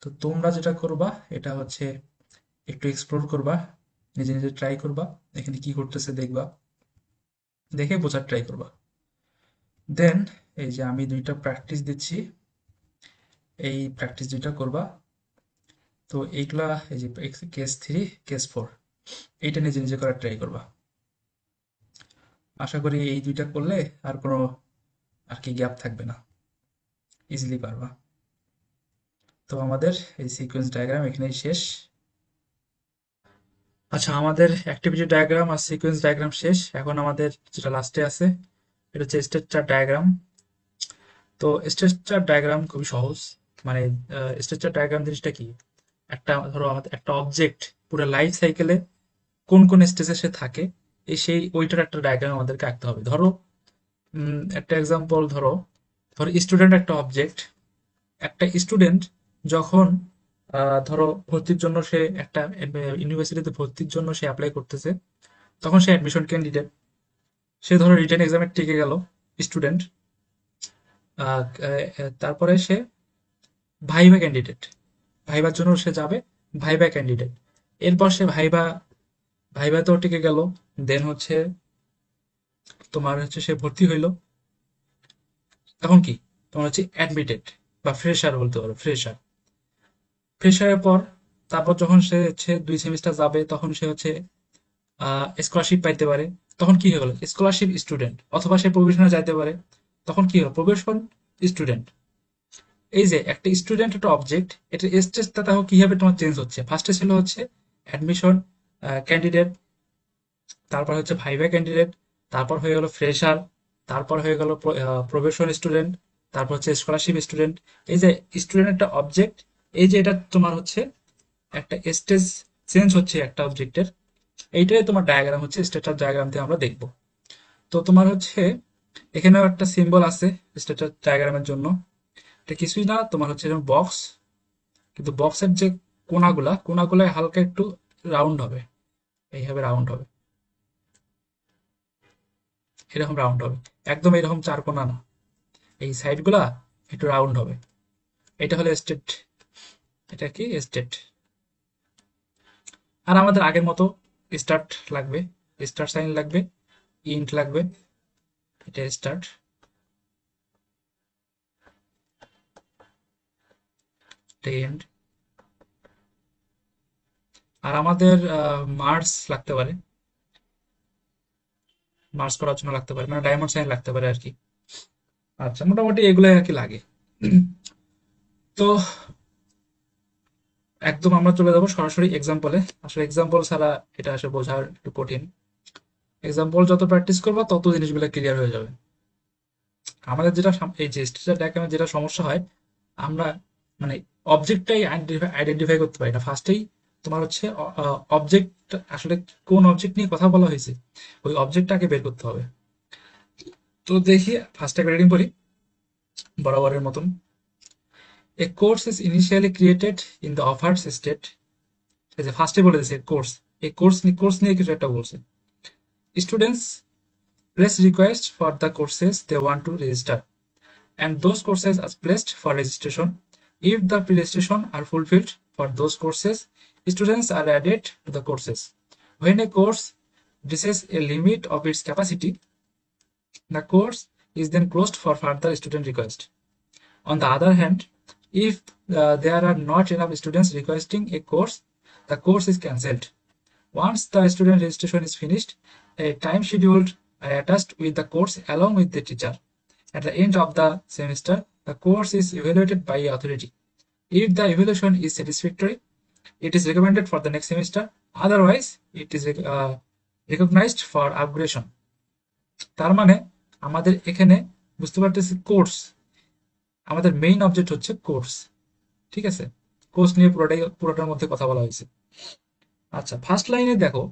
তো তোমরা যেটা করবা, এটা হচ্ছে একটু এক্সপ্লোর করবা, নিজে নিজে ট্রাই করবা, এখানে কি করতেছে দেখবা, দেখে বোঝার ট্রাই করবা। দেন এই যে আমি দুইটা প্র্যাকটিস দিচ্ছি, এই প্র্যাকটিস দুইটা করবা। তো এইগুলা এই যে কেস থ্রি, কেস ফোর, এইটা নিজে নিজে করার ট্রাই করবা। আশা করি এই দুইটা করলে আর কোনো আর কি গ্যাপ থাকবে না, ইজিলি পারবা। তো আমাদের এই সিকোয়েন্স ডায়াগ্রাম এখানেই শেষ। আচ্ছা, আমাদের অ্যাক্টিভিটি ডায়াগ্রাম আর সিকোয়েন্স ডায়াগ্রাম শেষ। এখন আমাদের যেটা লাস্টে আছে, এটা হচ্ছে স্টেট চার্ট ডায়াগ্রাম। তো স্টেট চার্ট ডায়াগ্রাম খুবই সহজ। মানে স্টেট চার্ট ডায়াগ্রাম জিনিসটা কি, একটা ধরো আমাদের একটা অবজেক্ট পুরো লাইফ সাইকেলে কোন কোন স্টেজে সে থাকে, এই সেই ওইটার একটা ডায়াগ্রাম আমাদেরকে আঁকতে হবে। ধরো একটা এক্সাম্পল ধরো, ধরো স্টুডেন্ট একটা অবজেক্ট। একটা স্টুডেন্ট যখন ধরো ভর্তির জন্য সে একটা ইউনিভার্সিটিতে ভর্তির জন্য সে অ্যাপ্লাই করতেছে, তখন সে অ্যাডমিশন ক্যান্ডিডেট। সে ধরো রিটেন এক্সামে টিকে গেল স্টুডেন্ট, তারপরে সে ভাইভা ক্যান্ডিডেট, ভাইবার জন্য সে যাবে, ভাইভা ক্যান্ডিডেট। এরপর সে ভাইভাতেও টিকে গেল। দেন হচ্ছে তোমার হচ্ছে সে ভর্তি হইলো, তখন কি তোমার হচ্ছে অ্যাডমিটেড বা ফ্রেশার বলতে পারো, ফ্রেশার। ফ্রেশারের পর তারপর যখন সে হচ্ছে 2 সেমিস্টার যাবে, তখন সে হচ্ছে স্কলারশিপ পাইতে পারে, তখন কি হয়ে গেল স্কলারশিপ স্টুডেন্ট। অথবা সে প্রভিশনে যাইতে পারে, তখন কি হলো প্রভিশন স্টুডেন্ট। এই যে একটা স্টুডেন্ট একটা অবজেক্ট, এটা স্টেজটা তাহলে কিভাবে তোমার চেঞ্জ হচ্ছে, ফার্স্টে ছিল হচ্ছে অ্যাডমিশন ক্যান্ডিডেট, তারপর হচ্ছে ভাইভা ক্যান্ডিডেট, তারপর হয়ে গেল ফ্রেশার, তারপর হয়ে গেল প্রবেশন স্টুডেন্ট, তারপর হচ্ছে স্কলারশিপ স্টুডেন্ট। এই যে স্টুডেন্ট একটা অবজেক্ট, এই যে এটা তোমার হচ্ছে একটা স্টেজ চেঞ্জ হচ্ছে একটা অবজেক্টের, এইটাই তোমার ডায়াগ্রাম হচ্ছে, স্ট্যাটাস ডায়াগ্রাম দিয়ে আমরা দেখব। তো তোমার হচ্ছে এখানেও একটা সিম্বল আছে স্ট্যাটাস ডায়াগ্রামের জন্য। এটা কিছুই না, তোমার হচ্ছে যেমন বক্স, কিন্তু বক্সের যে কোনাগুলা হালকা একটু রাউন্ড হবে, এইভাবে রাউন্ড হবে, এরকম রাউন্ড হবে, একদম এরকম চার কোনা না, এই সাইড গুলা একটু রাউন্ড হবে। এটা হলো স্টেট, এটা কি স্টেট। আর আমাদের আগের মতো স্টার্ট লাগবে, স্টার্ট সাইন লাগবে, ইন্ট লাগবে, এটা স্টার্ট, এটা এন্ড। আর আমাদের মার্স লাগতে পারে, মার্স করার জন্য লাগতে পারে, মানে ডায়মন্ড সাইন লাগতে পারে আর কি। আচ্ছা, মোটামুটি এগুলাই আর কি লাগে। তো একদম আমরা চলে যাবো সরাসরি এক্সাম্পলে। আসলে এক্সাম্পল ছাড়া এটা আসলে বোঝা একটু কঠিন। এক্সাম্পল যত প্র্যাকটিস করবো তত জিনিসগুলো ক্লিয়ার হয়ে যাবে। আমাদের যেটা এই যে স্ট্রাকচার ডায়াগ্রামে যেটা সমস্যা হয়, আমরা মানে অবজেক্টটাই আইডেন্টিফাই করতে পারি না ফার্স্টেই। তোমার হচ্ছে অবজেক্ট আসলে কোন অবজেক্ট নিয়ে কথা বলা হয়েছে, ওই অবজেক্টটাকে বের করতে হবে। তো দেখি ফার্স্টে একটা রিডিং পড়ি বরাবরের মতন। A course is initially created in the offers state. এই যে ফার্স্টে বলে দিয়েছে কোর্স, এই কোর্স নিয়ে কিছু একটা বলছে। Students place request for the courses they want to register, and those courses are placed for registration. If the pre-registration are fulfilled for those courses, students are added to the courses. When a course reaches a limit of its capacity, the course is then closed for further student request. On the other hand, if there are not enough students requesting a course, the course is cancelled. Once the student registration is finished, a time schedule are attached with the course along with the teacher. At the end of the semester, the course is evaluated by a authority. If the evaluation is satisfactory, it is recommended for the next semester. Otherwise, it is recognized for upgradation. তার মানে আমাদের এখানে বুঝতে পারতেছি course, আমাদের main object হচ্ছে course. ঠিক আছে, কোর্স নিয়ে পুরোটার মধ্যে কথা বলা হয়েছে। আচ্ছা, ফার্স্ট লাইনে দেখো,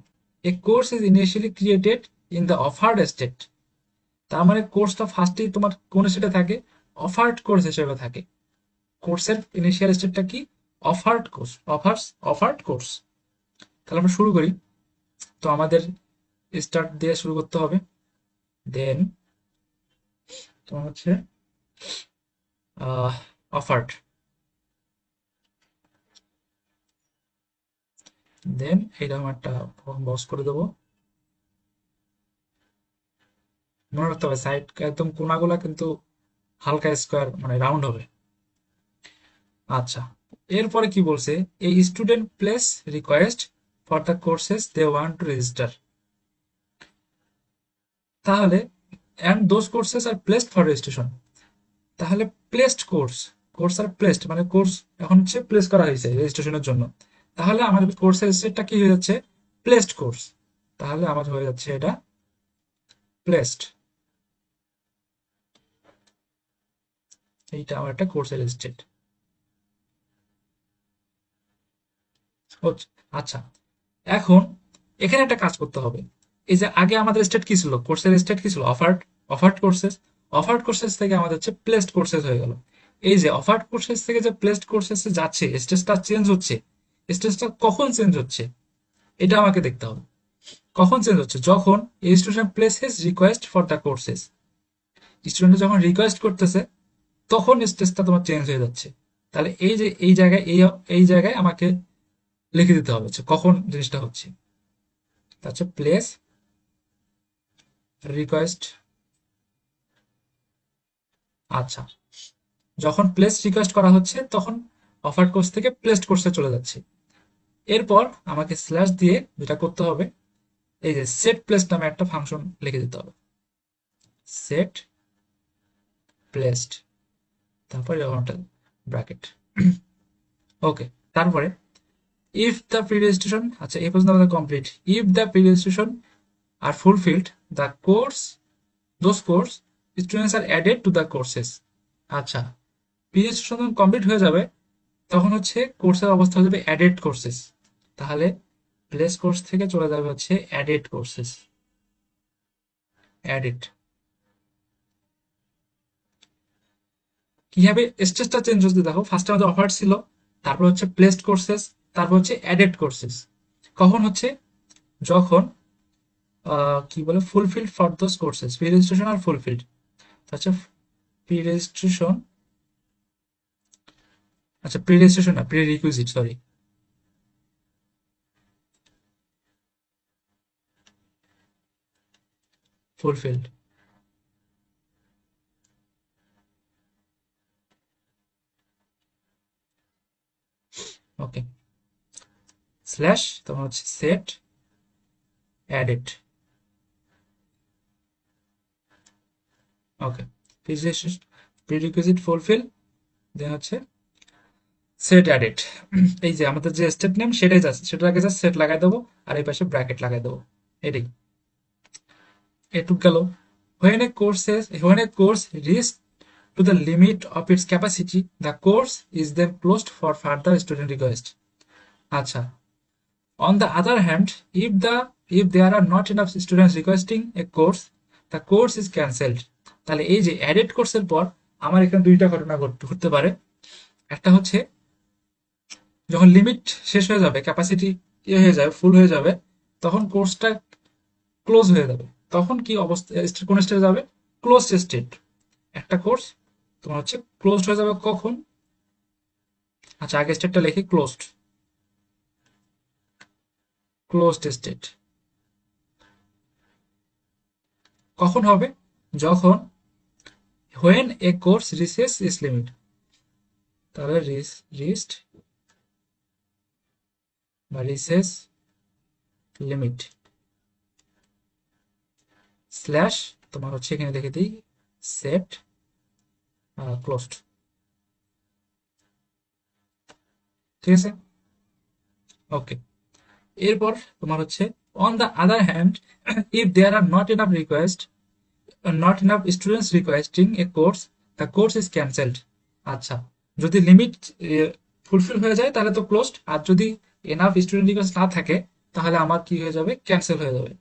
a course is initially created in the offered state. তার মানে কোর্সটা ফার্স্টেই তোমার কোন স্টেটে থাকে, অফার্ড কোর্স হিসেবে থাকে। কোর্সের ইনিশিয়াল স্টেটটা কি, অফার্ড কোর্স, অফার্ড কোর্স। তাহলে আমরা শুরু করি। তো আমাদের স্টার্ট দিয়ে শুরু করতে হবে, দেন তোমার হচ্ছে অফার্ড, দেন এইরকম একটা বক্স করে দেবো। মনে রাখতে হবে সাইড একদম কোনাগুলা কিন্তু হালকা স্কোয়ার মানে রাউন্ড হবে। আচ্ছা, এরপরে কি বলছে, এই student place request for the courses they want to register. তাহলে and those courses are placed for registration. তাহলে placed course, course are placed মানে কোর্স এখন হচ্ছে প্লেস করা হয়েছে রেজিস্ট্রেশনের জন্য। তাহলে আমাদের কোর্সের স্টেটটা কি হয়ে যাচ্ছে, প্লেসড কোর্স। তাহলে আমাদের হয়ে যাচ্ছে এটা প্লেসড, এইটা আমার একটা কোর্সের স্টেট। আচ্ছা, এখন এখানে একটা কাজ করতে হবে। এই যে আগে আমাদের স্টেট কি ছিল, কোর্সের স্টেট কি ছিল, offered, offered courses. Offered courses থেকে আমাদের হচ্ছে প্লেসড কোর্সেস হয়ে গেল। এই যে অফার্ড কোর্সেস থেকে যে প্লেসড কোর্সেস যাচ্ছে, স্টেজটা চেঞ্জ হচ্ছে, স্টেজটা কখন চেঞ্জ হচ্ছে এটা আমাকে দেখতে হবে। কখন চেঞ্জ হচ্ছে, যখন এই student places request for the courses, student যখন রিকোয়েস্ট করতেছে তখন স্টেজটা তোমার চেঞ্জ হয়ে যাচ্ছে। তাহলে এই যে এই জায়গায় এই জায়গায় আমাকে লিখে দিতে হবে কখন জিনিসটা হচ্ছে। তা হচ্ছে প্লেস রিকোয়েস্ট। আচ্ছা, যখন প্লেস রিকোয়েস্ট করা হচ্ছে তখন অফার্ড কোর্স থেকে প্লেসড কোর্সে চলে যাচ্ছে। এরপর আমাকে স্ল্যাশ দিয়ে যেটা করতে হবে, এই যে সেট প্লেস নামে একটা ফাংশন লিখে দিতে হবে, সেট প্লেসড, তারপর এরকম একটা ব্র্যাকেট। ওকে, তারপরে ইফ দ্য প্রি রেজিস্ট্রেশন, আচ্ছা এই পর্যন্ত আমাদের complete. If the pre registration are fulfilled, the course, those course students are added to the courses. আচ্ছা, প্রি রেজিস্ট্রেশন কমপ্লিট হয়ে যাবে, তখন হচ্ছে কোর্সের অবস্থা হয়ে যাবে অ্যাডেড কোর্সেস। তাহলে প্লেস কোর্স থেকে চলে যাবে হচ্ছে অ্যাডেড কোর্সেস। অ্যাডেড কি হবে, স্টেজটা চেঞ্জ হচ্ছে দেখো, ফার্স্টে আমাদের অফার ছিল, তারপর হচ্ছে প্লেসড কোর্সেস, তারপর হচ্ছে অ্যাডেড কোর্সেস। কখন হচ্ছে, যখন কি বলে fulfilled for those courses, pre registration আর ফুলফিল্ড। আচ্ছা, প্রি রেজিস্ট্রেশন, আচ্ছা প্রি রেজিস্ট্রেশন না, prerequisite, sorry. Fulfilled, okay, slash তোমার হচ্ছে set added, okay, pre registration, prerequisite fulfil, then হচ্ছে সেট অ্যাডেড। এই যে আমাদের যে স্টেপ নেম সেটাই যাচ্ছে, সেটার আগে জাস্ট সেট লাগাই দেবো, আর এই পাশে ব্র্যাকেট লাগাই দেবো, এটাই। এটুক গেল। When a course reaches to the limit of its capacity, the course is then closed for further student request. আচ্ছা, on the other hand, if there are not enough students requesting a course, the course is cancelled. তাহলে এই যে added কোর্সের পর আমার এখানে দুইটা ঘটনা ঘটতে পারে। একটা হচ্ছে যখন লিমিট শেষ হয়ে যাবে, ক্যাপাসিটি ইয়ে হয়ে যাবে, ফুল হয়ে যাবে, তখন কোর্সটা ক্লোজ হয়ে যাবে। তখন কি অবস্থা, কোন স্টেজে যাবে? Close state. একটা কোর্স তোমার হচ্ছে ক্লোজড হয়ে যাবে কখন? আচ্ছা, আগে স্টেটটা লিখি, ক্লোজড, ক্লোজড স্টেট কখন হবে? যখন when a course reaches its limit, তাহলে reached বা reaches limit স্ল্যাশ তোমার হচ্ছে এখানে লিখে দিই সেট ক্লোজড, ঠিক আছে, ওকে। এরপর তোমার হচ্ছে on the other hand, if there are not enough students requesting a course, the course is cancelled. আচ্ছা, যদি লিমিট ফুলফিল হয়ে যায় তাহলে তো ক্লোজড, আর যদি এনাফ স্টুডেন্ট রিকোয়েস্ট না থাকে তাহলে আমার কি হয়ে যাবে? ক্যান্সেল হয়ে যাবে।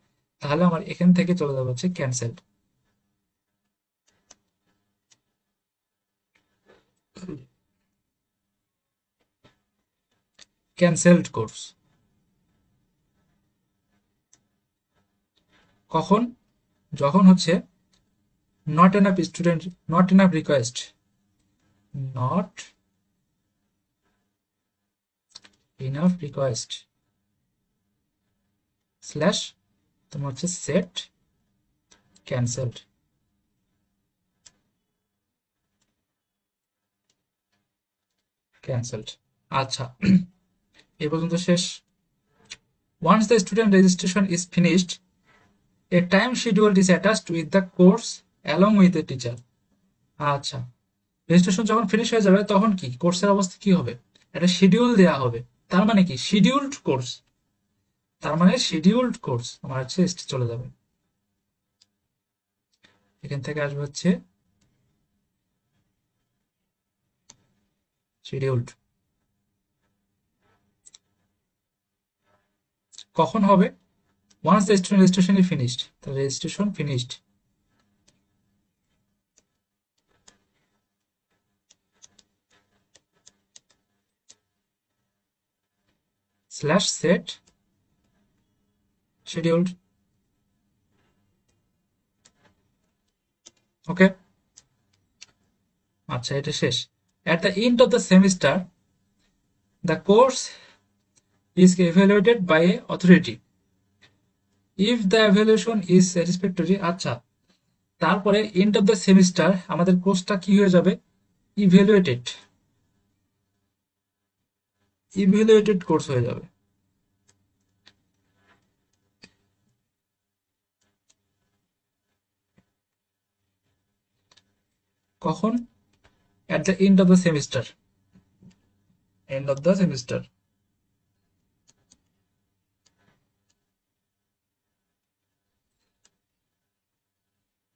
তাহলে আমার এখান থেকে চলে যাবে হচ্ছে ক্যান্সেলড, ক্যান্সেলড কোর্স। কখন? যখন হচ্ছে not enough student, not enough request, not enough request slash তোমার হচ্ছে সেট ক্যান্সেলড, ক্যান্সেলড। আচ্ছা, এই পর্যন্ত শেষ। Once the student registration is finished, a time schedule is attached with the course along with the teacher. আচ্ছা, registration যখন finish হয়ে যাবে তখন কি কোর্সের অবস্থা কি হবে? একটা শিডিউল দেওয়া হবে। তার মানে কি শিডিউলড কোর্স, তার মানে শিডিউলড কোর্স আমার হচ্ছে চলে যাবে। এখান থেকে আসবে হচ্ছে শিডিউলড। কখন হবে? Once the student registration is finished, তাহলে registration finished slash set scheduled, okay. আচ্ছা, এটা শেষ। At the end of the semester, the course is evaluated by a authority. If the evaluation is satisfactory, আচ্ছা, তারপরে and of the semester আমাদের কোর্সটা কি হয়ে যাবে? ইভ্যালুয়েটেড, ইভ্যালুয়েটেড কোর্স হয়ে যাবে। কখন? At the end of the semester, end of the semester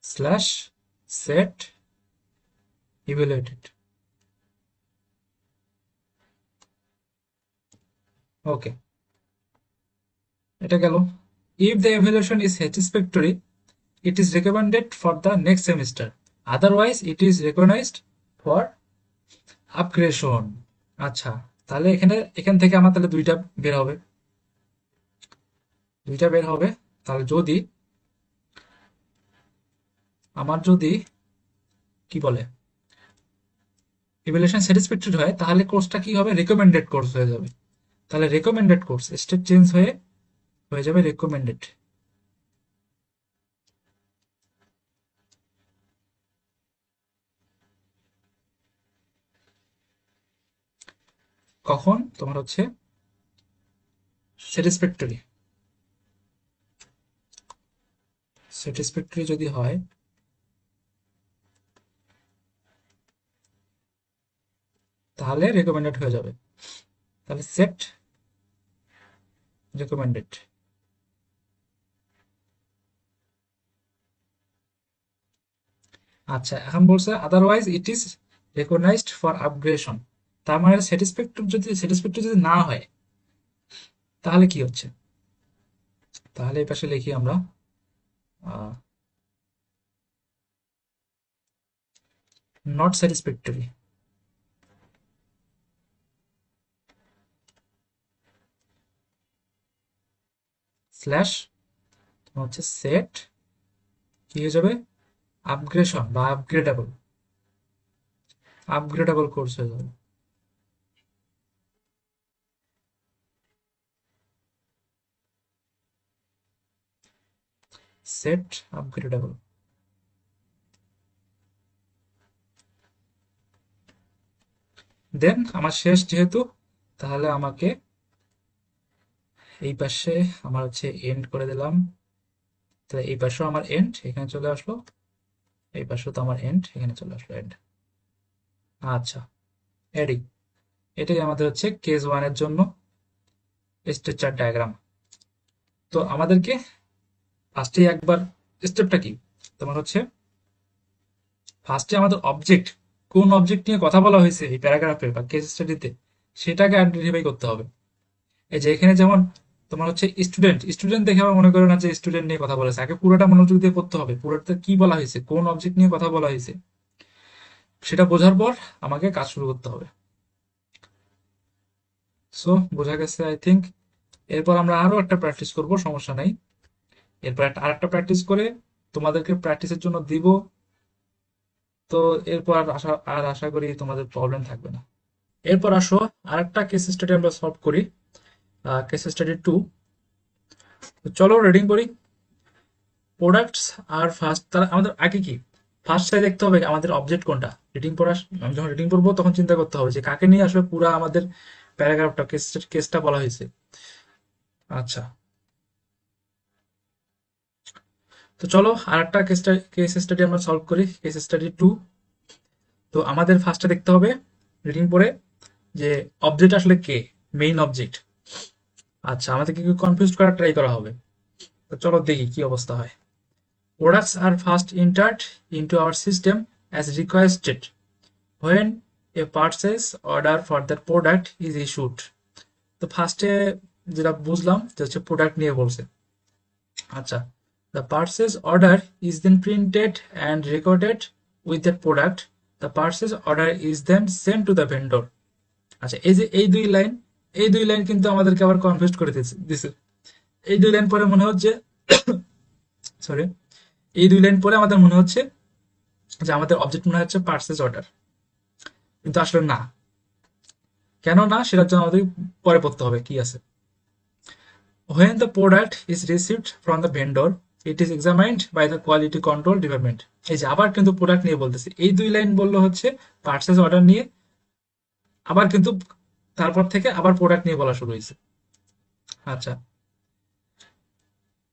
slash set evaluated, okay. এটা গেল। If the evaluation is satisfactory, it is recommended for the next semester. Otherwise, it is recognized for upgradation. আচ্ছা, তাহলে এখান থেকে আমার তাহলে দুইটা বের হবে। তাহলে যদি কি বলে ইভ্যালুয়েশন স্যাটিসফ্যাক্টরি হয়, তাহলে কোর্সটা কি হবে, রেকমেন্ডেড কোর্স হয়ে যাবে। তাহলে রেকমেন্ডেড কোর্স স্টেট চেঞ্জ হয়ে যাবে রেকমেন্ডেড। কখন তোমার হচ্ছে স্যাটিসফ্যাক্টরি স্যাটিসফ্যাক্টরি যদি হয়, তাহলে রেকমেন্ডেড হয়ে যাবে। তাহলে সেট রেকমেন্ডেড। আচ্ছা, এখন বলছে otherwise it is recognised for upgradation. তার মানে স্যাটিসফ্যাক্টরি যদি না হয়, তাহলে কি হচ্ছে, তাহলে এই পাশে লিখি আমরা নট স্যাটিসফ্যাক্টরি স্ল্যাশ হচ্ছে সেট কি হয়ে যাবে, আপগ্রেডেশন বা আপগ্রেডেবল কোর্স হয়ে যাবে। Set upgradeable. দেন আমার শেষ যেহেতু, তাহলে আমাকে এই পাশে আমার হচ্ছে এন্ড করে দিলাম। তাহলে এই পাশেও আমার এন্ড এখানে চলে আসলো, এই পাশেও তো আমার এন্ড এখানে চলে আসলো এন্ড। আচ্ছা, এডি এটাই আমাদের হচ্ছে কেস 1 এর জন্য স্ট্রাকচার ডায়াগ্রাম। তো আমাদেরকে ফার্স্টে একবার স্টেপটা কি, তোমার হচ্ছে ফার্স্টে আমাদের অবজেক্ট, কোন অবজেক্ট নিয়ে কথা বলা হয়েছে এই প্যারাগ্রাফে বা কেস স্টাডিতে, সেটাকে আইডেন্টিফাই করতে হবে। এই যে এখানে যেমন তোমার হচ্ছে স্টুডেন্ট স্টুডেন্ট দেখে আবার মনে করো না যে স্টুডেন্ট নিয়ে কথা বলেছে, আগে পুরোটা মনোযোগ দিয়ে পড়তে হবে, পুরোটা কি বলা হয়েছে, কোন অবজেক্ট নিয়ে কথা বলা হয়েছে, সেটা বোঝার পর আমাকে কাজ শুরু করতে হবে। সো বোঝা গেছে আই থিঙ্ক। এরপর আমরা আরো একটা প্র্যাকটিস করব, সমস্যা নাই। এরপর আরেকটা প্র্যাকটিস করে তোমাদেরকে প্র্যাকটিসের জন্য দিব। তো এরপর আশা করি তোমাদের প্রবলেম থাকবে না। এরপর আসো আরেকটা কেস স্টাডি আমরা সলভ করি, কেস স্টাডি 2। চলো রিডিং করি। প্রোডাক্টস আর ফার্স্ট, তাহলে আমাদের আগে কি ফার্স্টে দেখতে হবে আমাদের অবজেক্ট কোনটা। আমি যখন রিডিং পড়বো তখন চিন্তা করতে হবে যে কাকে নিয়ে আসলে পুরো আমাদের প্যারাগ্রাফটা কেসটা বলা হয়েছে। আচ্ছা, তো চলো আরেকটা কেস স্টাডি আমরা সলভ করি, কেস স্টাডি 2। তো আমাদের ফার্স্টে দেখতে হবে রিডিং পড়ে যে অবজেক্ট আসলে কে, মেইন অবজেক্ট। আচ্ছা, আমাদেরকে কনফিউজ করার ট্রাই করা হবে। তো চলো দেখি কি অবস্থা হয়। Products are first entered into our system as requested when a purchase order for that product is issued. তো ফার্স্টে যেটা বুঝলাম যে হচ্ছে প্রোডাক্ট নিয়ে বলছে। আচ্ছা, the purchase order is then printed and recorded with that product. The purchase order is then sent to the vendor. আচ্ছা, এই যে এই দুই লাইন কিন্তু আমাদেরকে আবার কনফিউজ করে দিছে। এই দুই লাইন পরে মনে হচ্ছে সরি এই দুই লাইন পরে আমাদের মনে হচ্ছে যে আমাদের অবজেক্ট মনে হচ্ছে পার্সেস অর্ডার, কিন্তু আসলে না। কেন না সেটার জন্য আমাদের পরে পড়তে হবে কি আছে। When the product is received from the vendor, it is examined by the quality control department. এই যে আবার কিন্তু প্রোডাক্ট নিয়ে বলতেছে, এই দুই লাইন বললো হচ্ছে পার্সেস অর্ডার নিয়ে, আবার কিন্তু তারপর থেকে আবার প্রোডাক্ট নিয়ে বলা শুরু হয়েছে। আচ্ছা,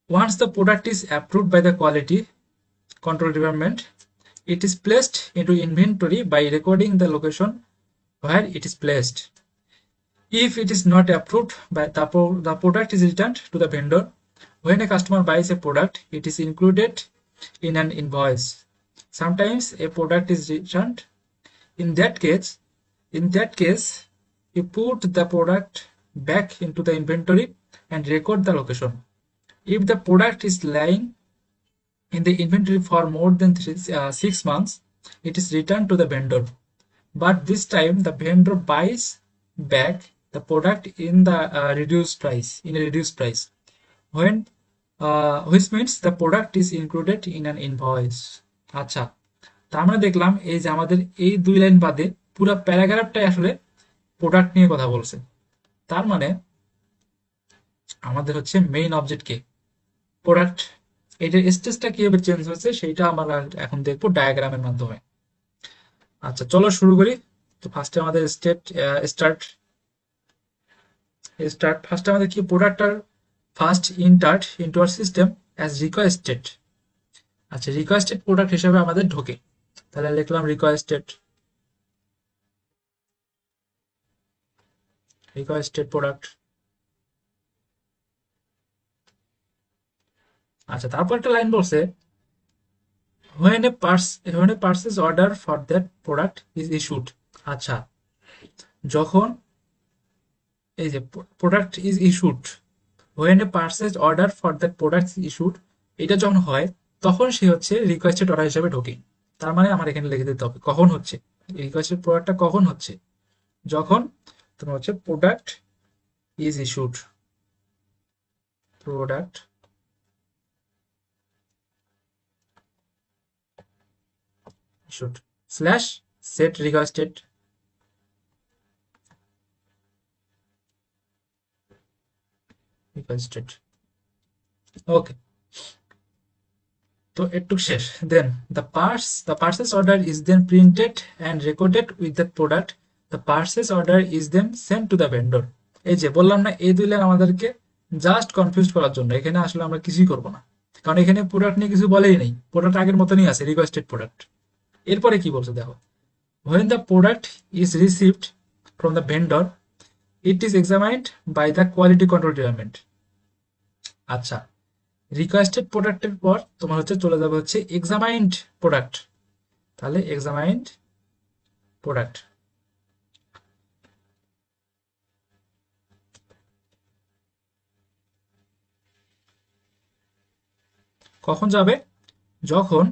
once the product is approved by the quality control department, it is placed into inventory by recording the location where it is placed. If it is not approved by the product is returned to the vendor. When a customer buys a product, it is included in an invoice. Sometimes a product is returned. In that case, you put the product back into the inventory and record the location. If the product is lying in the inventory for more than 6 months, it is returned to the vendor. But this time the vendor buys back the product in the reduced price. When which means the product is included in an invoice. আচ্ছা, তার মানে দেখলাম এই যে আমাদের এই 2 line বাদে পুরো প্যারাগ্রাফটাই আসলে প্রোডাক্ট নিয়ে কথা বলছে। তার মানে আমাদের হচ্ছে মেইন অবজেক্ট কে প্রোডাক্ট, এটার স্টেজটা কিভাবে চেঞ্জ হচ্ছে সেটা আমরা এখন দেখবো ডায়াগ্রামের মাধ্যমে। আচ্ছা চলো শুরু করি। তো ফার্স্টে আমাদের স্টার্ট ফার্স্টে আমাদের কি প্রোডাক্টটার first entered into our system as requested. আচ্ছা রিকোয়েস্টেড প্রোডাক্ট হিসেবে আমাদের ঢোকে, তাহলে লিখলাম রিকোয়েস্টেড প্রোডাক্ট। আচ্ছা তারপর একটা লাইন বলছে when a purchase order for that product is issued। আচ্ছা যখন এই যে product is issued, when a purchase order for that product is issued, এটা যখন হয় তখন সে হচ্ছে রিকোয়েস্টেড অর্ডার হিসেবে ঢোকে। তার মানে আমার এখানে লিখে দিতে হবে কখন হচ্ছে রিকোয়েস্টেড প্রোডাক্টটা কখন হচ্ছে, যখন তোমার হচ্ছে product is issued, product issued slash set requested okay. তো এটুক শেষ। দেন the purchase order is then printed and recorded with that product. The purchase order is then sent to the vendor. এই যে বললাম না এই 2 লাইন আমাদেরকে জাস্ট কনফিউজ করার জন্য, এখানে আসলে আমরা কিছুই করব না, কারণ এখানে প্রোডাক্ট নিয়ে কিছু বলেই নেই, প্রোডাক্ট আগের মতনই আছে রিকোয়েস্টেড প্রোডাক্ট। এরপরে কি বলছে দেখো, when the product is received from the vendor, it is examined by the quality control department। আচ্ছা রিকোয়েস্টেড প্রোডাক্টের পর তোমার হচ্ছে চলে যাবে হচ্ছে এক্সামাইন্ড প্রোডাক্ট, তাহলে এক্সামাইন্ড প্রোডাক্ট কখন যাবে, যখন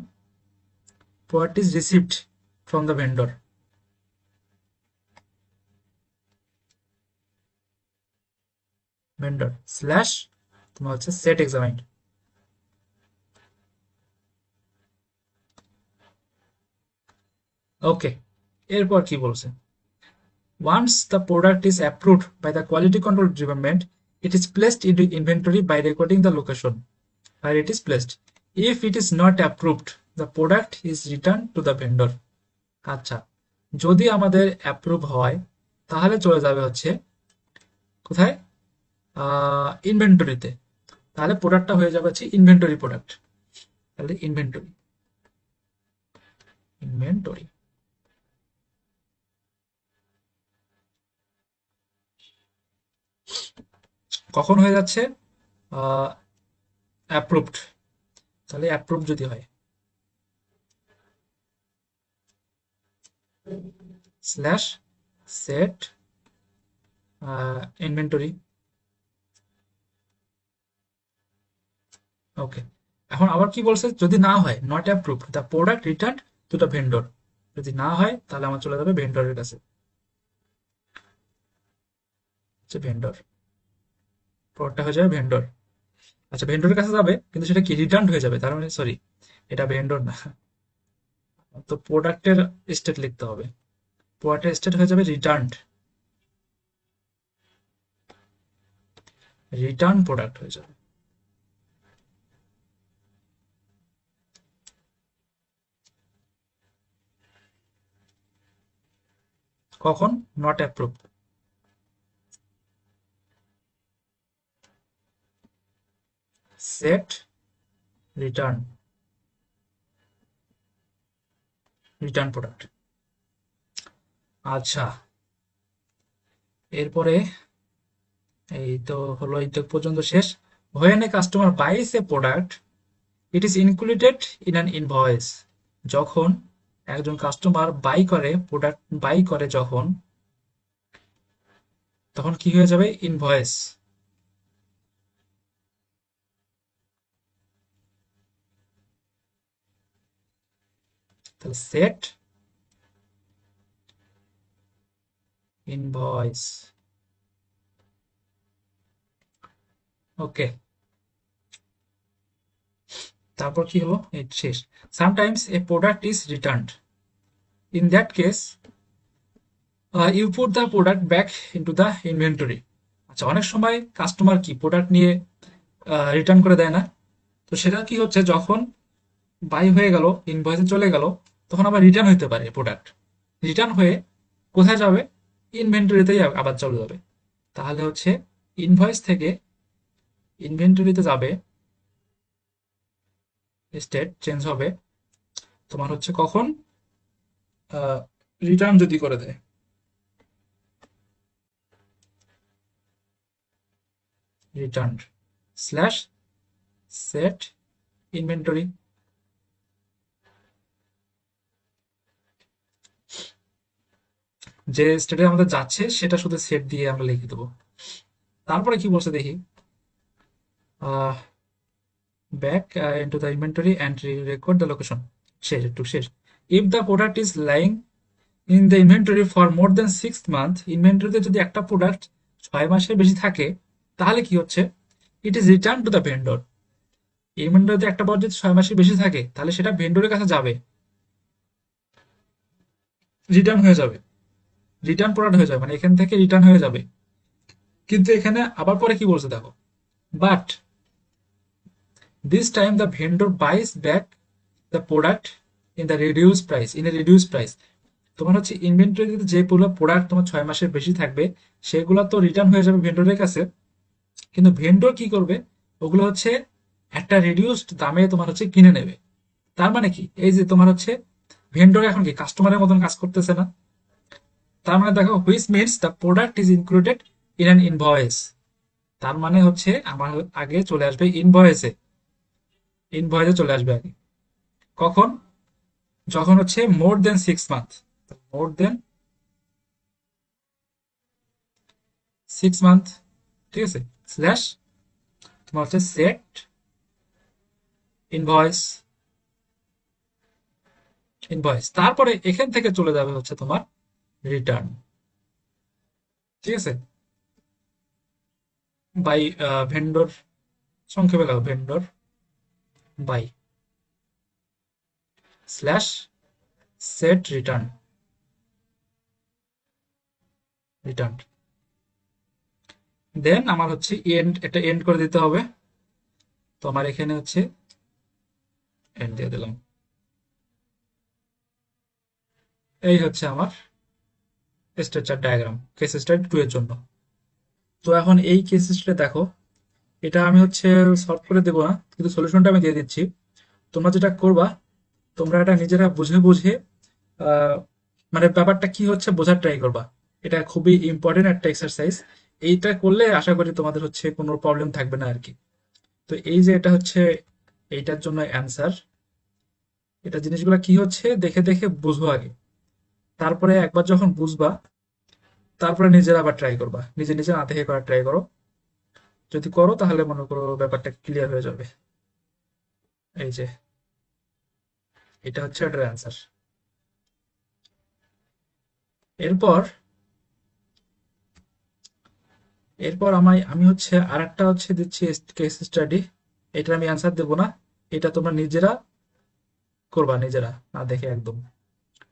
product is received from the vendor, slash তোমার হচ্ছে সেট এক্সামাইন্ড। ওকে এরপর কি বলছে, once the product is approved by the quality control department, it is placed into inventory by recording the location where it is placed. If it is not approved, the product is returned to the vendor। আচ্ছা যদি আমাদের approve হয় তাহলে চলে যাবে হচ্ছে কোথায়, ইনভেন্টরিতে, তাহলে প্রোডাক্টটা হয়ে যাবে হচ্ছে ইনভেন্টরি প্রোডাক্ট, তাহলে ইনভেন্টরি কখন হয়ে যাচ্ছে, অ্যাপ্রুভড, তাহলে অ্যাপ্রুভ যদি হয় স্ল্যাশ সেট ইনভেন্টরি। ওকে এখন আবার কি বলছে, যদি না হয় not approved the product return to the vendor, যদি না হয় তাহলে আমার চলে যাবে ভেন্ডরের কাছে, ভেন্ডর প্রোডাক্টটা হয়ে যাবে ভেন্ডর। আচ্ছা ভেন্ডরের কাছে যাবে কিন্তু সেটা কি রিটার্ন হয়ে যাবে, তার মানে সরি এটা ভেন্ডর না, তো প্রোডাক্টের স্টেট লিখতে হবে, প্রোডাক্টের স্টেট হয়ে যাবে রিটার্ন প্রোডাক্ট হয়ে যাবে। কখন, not approve, set return product. আচ্ছা এরপরে এই তো হলো এই তো পর্যন্ত শেষ। when a customer buys a product, it is included in an invoice। যখন একজন কাস্টমার বাই করে যখন, তখন কি হয়ে যাবে ইনভয়েস, তাহলে সেট ইনভয়েস। ওকে, তারপর কি হলো, এই শেষ। Sometimes a product is returned, in that case you put the product back into the inventory. আচ্ছা, অনেক সময় কাস্টমার কি প্রোডাক্ট নিয়ে রিটার্ন করে দেয় না, তো সেটা কি হচ্ছে, যখন বাই হয়ে গেল, ইনভয়েসে চলে গেল, তখন আবার রিটার্ন হইতে পারে প্রোডাক্ট। রিটার্ন হয়ে কোথায় যাবে? ইনভেন্টরিতেই আবার চলে যাবে। তাহলে হচ্ছে ইনভয়েস থেকে ইনভেন্টরিতে যাবে, স্টেট চেঞ্জ হবে তোমার হচ্ছে কখন, রিটার্ন যদি করে দেয়। Return slash set inventory. যে স্টেটে আমাদের যাচ্ছে সেটা শুধু সেট দিয়ে আমরা লিখে দেবো। তারপরে কি বলছে দেখি, back into the inventory and record the location. শেষ, একটু শেষ। If the product is lying in the inventory for more than 6 month, ইনভেন্টরিতে যদি একটা প্রোডাক্ট 6 মাসের বেশি থাকে, তাহলে কি হচ্ছে, it is return to the vendor. ইনভেন্টরিতে একটা প্রোডাক্ট যদি 6 মাসের বেশি থাকে, তাহলে সেটা ভেন্ডরের কাছে যাবে, রিটার্ন হয়ে যাবে, রিটার্ন প্রোডাক্ট হয়ে যাবে, মানে এখান থেকে রিটার্ন হয়ে যাবে। কিন্তু এখানে আবার পরে কি বলছে দেখো, but this time the vendor buys back the product in the reduce price, in a reduce price. তোমার হচ্ছে ইনভেন্টরিতে যেগুলো প্রোডাক্ট তোমার 6 মাসের বেশি থাকবে, সেগুলো তো রিটার্ন হয়ে যাবে ভেন্ডরের কাছে, কিন্তু ভেন্ডর কি করবে, ওগুলো হচ্ছে একটা রিডিউসড দামে তোমার হচ্ছে কিনে নেবে। তার মানে কি, এই যে তোমার হচ্ছে ভেন্ডর এখন কি কাস্টমারের মতন কাজ করতেছে না? তার মানে দেখো, which means the product is included in an invoice. তার মানে হচ্ছে আমার আগে চলে আসবে ইনভয়েসে, ইনভয়েসে চলে আসবে আগে। কখন? যখন হচ্ছে মোর দেন 6 মান্থ, মোর দেন 6 মান্থ, ঠিক আছে, স্ল্যাশ তোমার হচ্ছে সেট ইনভয়েস, ইনভয়েস। তারপরে এখান থেকে চলে যাবে হচ্ছে তোমার রিটার্ন, ঠিক আছে, বাই ভেন্ডর, সংক্ষেপে লাগো vendor buy slash set return, return. Then আমার হচ্ছে এন্ড, একটা এন্ড করে দিতে হবে। তো আমার এখানে হচ্ছে এন্ড দিয়ে দিলাম। এই হচ্ছে আমার স্ট্রাকচার ডায়াগ্রাম কেস স্টাডি 2 এর জন্য। তো এখন এই কেস স্টাডি দেখো, এটা আমি হচ্ছে সলভ করে দেবো না, কিন্তু সলিউশনটা আমি দিয়ে দিচ্ছি। তোমরা যেটা করবা, তোমরা এটা নিজেরা বুঝে বুঝে মানে ব্যাপারটা কি হচ্ছে বোঝার ট্রাই করবা। এটা খুবই ইম্পর্টেন্ট একটা এক্সারসাইজ। এইটা করলে আশা করি তোমাদের হচ্ছে কোনো প্রবলেম থাকবে না আর কি। তো এই যে এটা হচ্ছে এইটার জন্য অ্যান্সার, এটা জিনিসগুলো কি হচ্ছে দেখে দেখে বুঝবো আগে, তারপরে একবার যখন বুঝবা, তারপরে নিজের আবার ট্রাই করবা, নিজে নিজে না দেখে করার ট্রাই করো। যদি করো তাহলে মনে করো ব্যাপারটা ক্লিয়ার হয়ে যাবে। এই যে এটা হচ্ছে এটার অ্যান্সার। এরপর এরপর আমি হচ্ছে আর একটা হচ্ছে দিচ্ছি কেস স্টাডি। এটা আমি অ্যান্সার দেবো না, এটা তোমরা নিজেরা করবা, নিজেরা না দেখে একদম,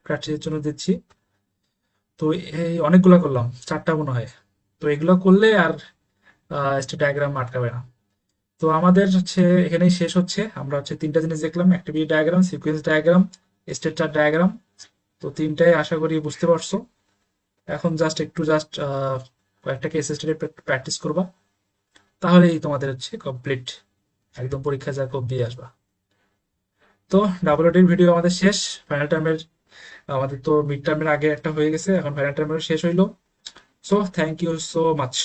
প্র্যাকটিসের জন্য দিচ্ছি। তো এই অনেকগুলা করলাম, 4টা মনে হয়। তো এগুলো করলে আর স্টেট ডায়াগ্রাম আটকাবে না। তো আমাদের হচ্ছে এখানেই শেষ হচ্ছে। আমরা হচ্ছে 3টা জিনিস দেখলাম, activity diagram, sequence diagram, state chart diagram. তো 3টাই আশা করি বুঝতে পারছো। এখন জাস্ট কয়েকটা কেস স্টাডি প্র্যাকটিস করবা, তাহলেই তোমাদের হচ্ছে কমপ্লিট, একদম পরীক্ষা যা খুব দিয়ে আসবা। তো ডাব্লিউটির ভিডিও আমাদের শেষ। ফাইনাল টার্মের, আমাদের তো মিড টার্মের আগে একটা হয়ে গেছে, এখন ফাইনাল টার্মের শেষ হইলো। So thank you so much.